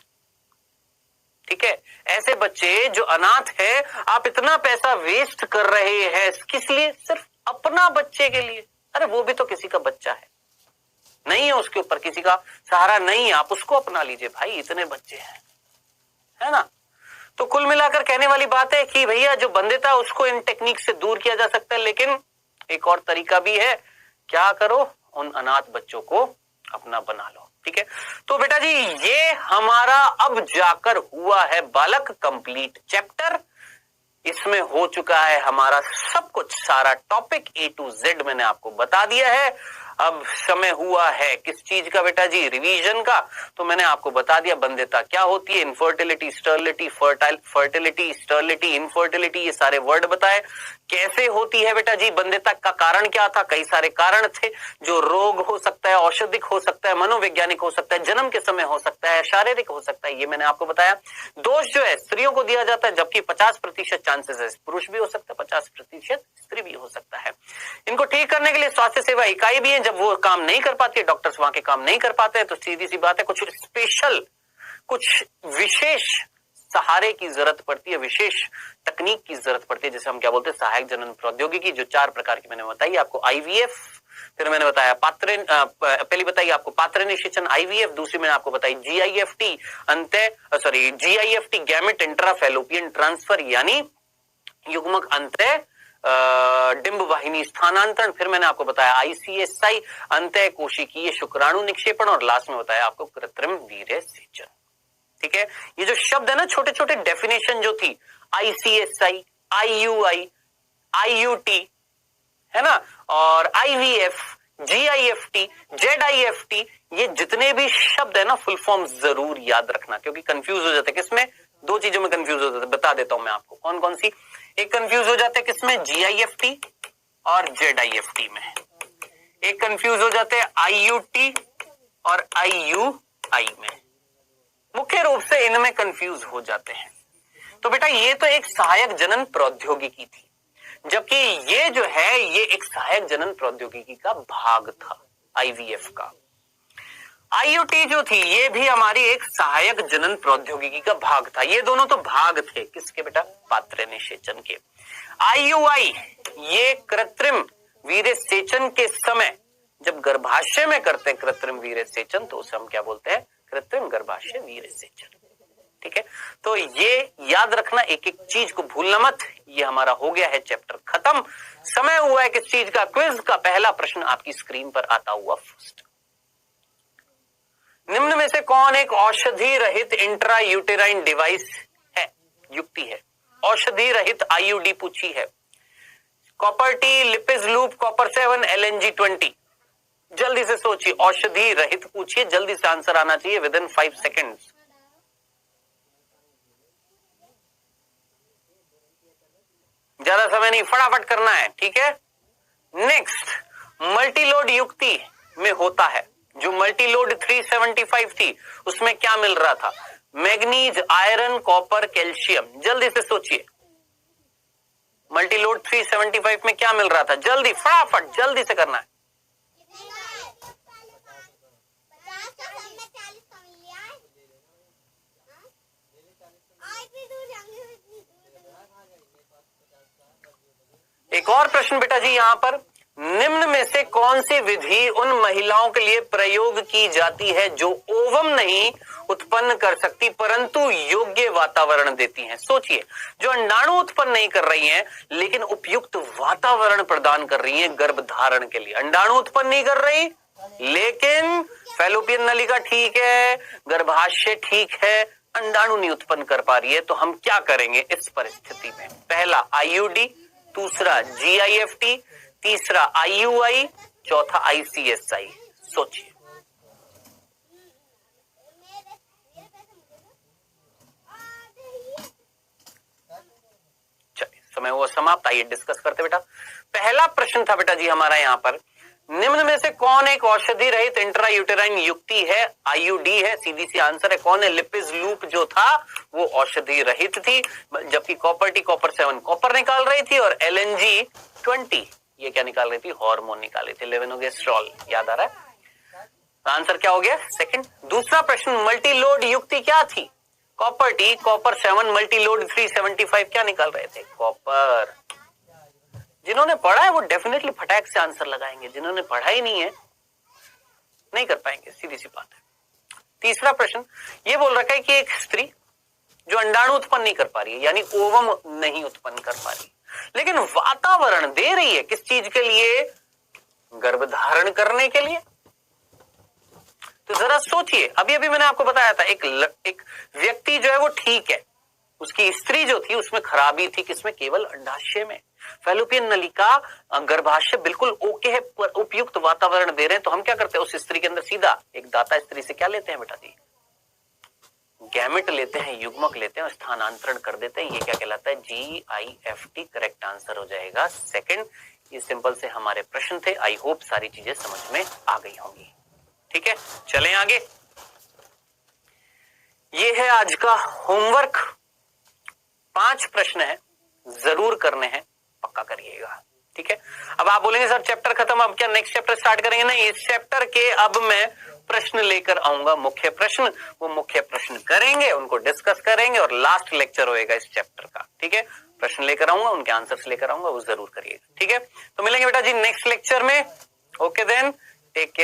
ठीक है। ऐसे बच्चे जो अनाथ है, आप इतना पैसा वेस्ट कर रहे हैं किस लिए? सिर्फ अपना बच्चे के लिए। अरे वो भी तो किसी का बच्चा है, नहीं है उसके ऊपर किसी का सहारा नहीं है, आप उसको अपना लीजिए भाई, इतने बच्चे हैं, है ना। तो कुल मिलाकर कहने वाली बात है कि भैया जो बंध्यता है उसको इन टेक्निक से दूर किया जा सकता है, लेकिन एक और तरीका भी है, क्या करो, उन अनाथ बच्चों को अपना बना लो, ठीक है। तो बेटा जी ये हमारा अब जाकर हुआ है बालक कंप्लीट चैप्टर। इसमें हो चुका है हमारा सब कुछ, सारा टॉपिक A to Z मैंने आपको बता दिया है। अब समय हुआ है किस चीज का बेटा जी? रिवीजन का। तो मैंने आपको बता दिया बंध्यता क्या होती है, इनफर्टिलिटी, स्टरलिटी, फर्टिलिटी, स्टरलिटी, इनफर्टिलिटी, ये सारे वर्ड बताए। कैसे होती है बेटा जी बंध्यता, का कारण क्या था? कई सारे कारण थे, जो रोग हो सकता है, औषधिक हो सकता है, मनोवैज्ञानिक हो सकता है, जन्म के समय हो सकता है, शारीरिक हो सकता है, ये मैंने आपको बताया। दोष जो है स्त्रियों को दिया जाता है, जबकि 50% चांसेस है पुरुष भी हो सकता है, 50% स्त्री भी हो सकता है। इनको ठीक करने के लिए स्वास्थ्य सेवा इकाई भी है, जब वो काम नहीं कर पाती है, डॉक्टर्स वहां के काम नहीं कर पाते हैं, तो सीधी सी बात है कुछ स्पेशल, कुछ विशेष सहारे की जरूरत पड़ती है, विशेष तकनीक की जरूरत पड़ती है, जिसे हम क्या बोलते हैं, सहायक जनन प्रौद्योगिकी, जो 4 प्रकार की मैंने बताई आपको। IVF, फिर मैंने बताया पहली बताई आपको पात्र निषेचन IVF, दूसरी मैंने आपको बताई GIFT, GIFT गैमेट इंट्राफैलोपियन ट्रांसफर, यानी युग्मक अंतः डिंब वाहिनी स्थानांतरण, फिर मैंने आपको बताया ICSI अंतः कोशिकीय शुक्राणु निक्षेपण, और लास्ट में बताया आपको कृत्रिम वीर्य सेचन, ठीक है। ये जो शब्द है ना, छोटे छोटे डेफिनेशन जो थी, ICSI, IUI, IUT, है ना, और IVF, GIFT, ZIFT, ये जितने भी शब्द है ना, फुल फॉर्म जरूर याद रखना, क्योंकि कंफ्यूज हो जाते हैं। किसमें? 2 चीजों में कंफ्यूज हो जाते हैं, बता देता हूं मैं आपको कौन कौन सी। एक कंफ्यूज हो जाते हैं किसमें? GIFT और ZIFT में। एक कंफ्यूज हो जाते हैं IUT और IUI में। मुख्य रूप से इनमें कंफ्यूज हो जाते हैं। तो बेटा ये तो एक सहायक जनन प्रौद्योगिकी थी, जबकि ये जो है ये एक सहायक जनन प्रौद्योगिकी का भाग था IVF का। IUT जो थी ये भी हमारी एक सहायक जनन प्रौद्योगिकी का भाग था। ये दोनों तो भाग थे किसके बेटा? पात्र निषेचन के। IUI ये कृत्रिम वीर्य सेचन के समय जब गर्भाशय में करते हैं कृत्रिम वीर्य सेचन, तो उसे हम क्या बोलते हैं? कृत्रिम गर्भाशय वीर्य सेचन, ठीक है। तो ये याद रखना, एक एक चीज को भूलना मत। ये हमारा हो गया है चैप्टर खत्म। समय हुआ है किस चीज का? क्विज का। पहला प्रश्न आपकी स्क्रीन पर आता हुआ फर्स्ट, निम्न में से कौन एक औषधि रहित इंट्रा यूटेराइन डिवाइस है? युक्ति है। औषधि रहित IUD पूछी है। Copper T, Lippes loop, copper 7, LNG 20। जल्दी से सोचिए, औषधि रहित पूछिए, जल्दी से आंसर आना चाहिए विद इन 5 सेकेंड्स। ज्यादा समय नहीं, फटाफट करना है, ठीक है। नेक्स्ट, मल्टीलोड युक्ति में होता है जो मल्टीलोड 375 थी उसमें क्या मिल रहा था? Manganese, iron, copper, calcium. जल्दी से सोचिए, मल्टीलोड 375 में क्या मिल रहा था? जल्दी, फटाफट जल्दी से करना है। एक और प्रश्न बेटा जी यहां पर, निम्न में से कौन सी विधि उन महिलाओं के लिए प्रयोग की जाती है जो ओवम नहीं उत्पन्न कर सकती परंतु योग्य वातावरण देती हैं? सोचिए, जो अंडाणु उत्पन्न नहीं कर रही हैं लेकिन उपयुक्त वातावरण प्रदान कर रही हैं गर्भधारण के लिए। अंडाणु उत्पन्न नहीं कर रही लेकिन फैलोपियन नलिका ठीक है, गर्भाशय ठीक है, अंडाणु नहीं उत्पन्न कर पा रही है, तो हम क्या करेंगे इस परिस्थिति में? पहला आईयूडी, दूसरा जीआईएफटी, तीसरा आईयूआई, चौथा आईसीएसआई। सोचिए। चलिए, समय हुआ समाप्त, आइए डिस्कस करते बेटा। पहला प्रश्न था बेटा जी हमारा यहां पर, निम्न में से कौन एक औषधि रहित इंट्रायूटेराइन युक्ति है? आईयूडी है, सीधी सी आंसर है। कौन है? लिपिज लूप जो था वो औषधि रहित थी, जबकि कॉपर टी कॉपर 7 कॉपर निकाल रही थी और एलएनजी 20 ये क्या निकाल रही थी? हार्मोन निकाल रही थी, लेवोनोगेस्ट्रॉल। याद आ रहा है? आंसर क्या हो गया? सेकंड। दूसरा प्रश्न, मल्टीलोड युक्ति क्या थी? कॉपर टी कॉपर 7 मल्टीलोड 375 क्या निकाल रहे थे? कॉपर। जिन्होंने पढ़ा है वो डेफिनेटली फटाक से आंसर लगाएंगे, जिन्होंने पढ़ा ही नहीं है नहीं कर पाएंगे, सीधी सी बात है। तीसरा प्रश्न ये बोल रखा है कि एक स्त्री जो अंडाणु उत्पन्न नहीं कर पा रही है यानी ओवम नहीं उत्पन्न कर पा रही लेकिन वातावरण दे रही है, किस चीज के लिए? गर्भधारण करने के लिए। तो जरा सोचिए, अभी अभी मैंने आपको बताया था एक व्यक्ति जो है वो ठीक है, उसकी स्त्री जो थी उसमें खराबी थी, किसमें? केवल अंडाशय में। फैलोपियन नलिका, गर्भाशय बिल्कुल ओके है, पर उपयुक्त वातावरण दे रहे हैं, तो हम क्या करते हैं? उस स्त्री के अंदर सीधा एक दाता स्त्री से क्या लेते हैं बेटा जी? गैमेट लेते हैं, युग्मक लेते हैं और स्थानांतरण कर देते हैं। ये क्या कहलाता है? GIFT। करेक्ट आंसर हो जाएगा सेकंड। ये सिंपल से हमारे प्रश्न थे। आई होप सारी चीजें समझ में आ गई होंगी। ठीक है, चलें आगे। ये है आज का होमवर्क, 5 प्रश्न है, जरूर करने हैं, पक्का करिएगा। ठीक है, अब आप बोलेंगे सर चैप्टर खत्म, अब क्या नेक्स्ट चैप्टर स्टार्ट करेंगे? नहीं, इस चैप्टर के अब मैं प्रश्न लेकर आऊंगा, मुख्य प्रश्न। वो मुख्य प्रश्न करेंगे, उनको डिस्कस करेंगे और लास्ट लेक्चर होएगा इस चैप्टर का। ठीक है, प्रश्न लेकर आऊंगा, उनके आंसर्स लेकर आऊंगा, वो जरूर करिएगा। ठीक है, तो मिलेंगे बेटा जी नेक्स्ट लेक्चर में। Okay then, take care.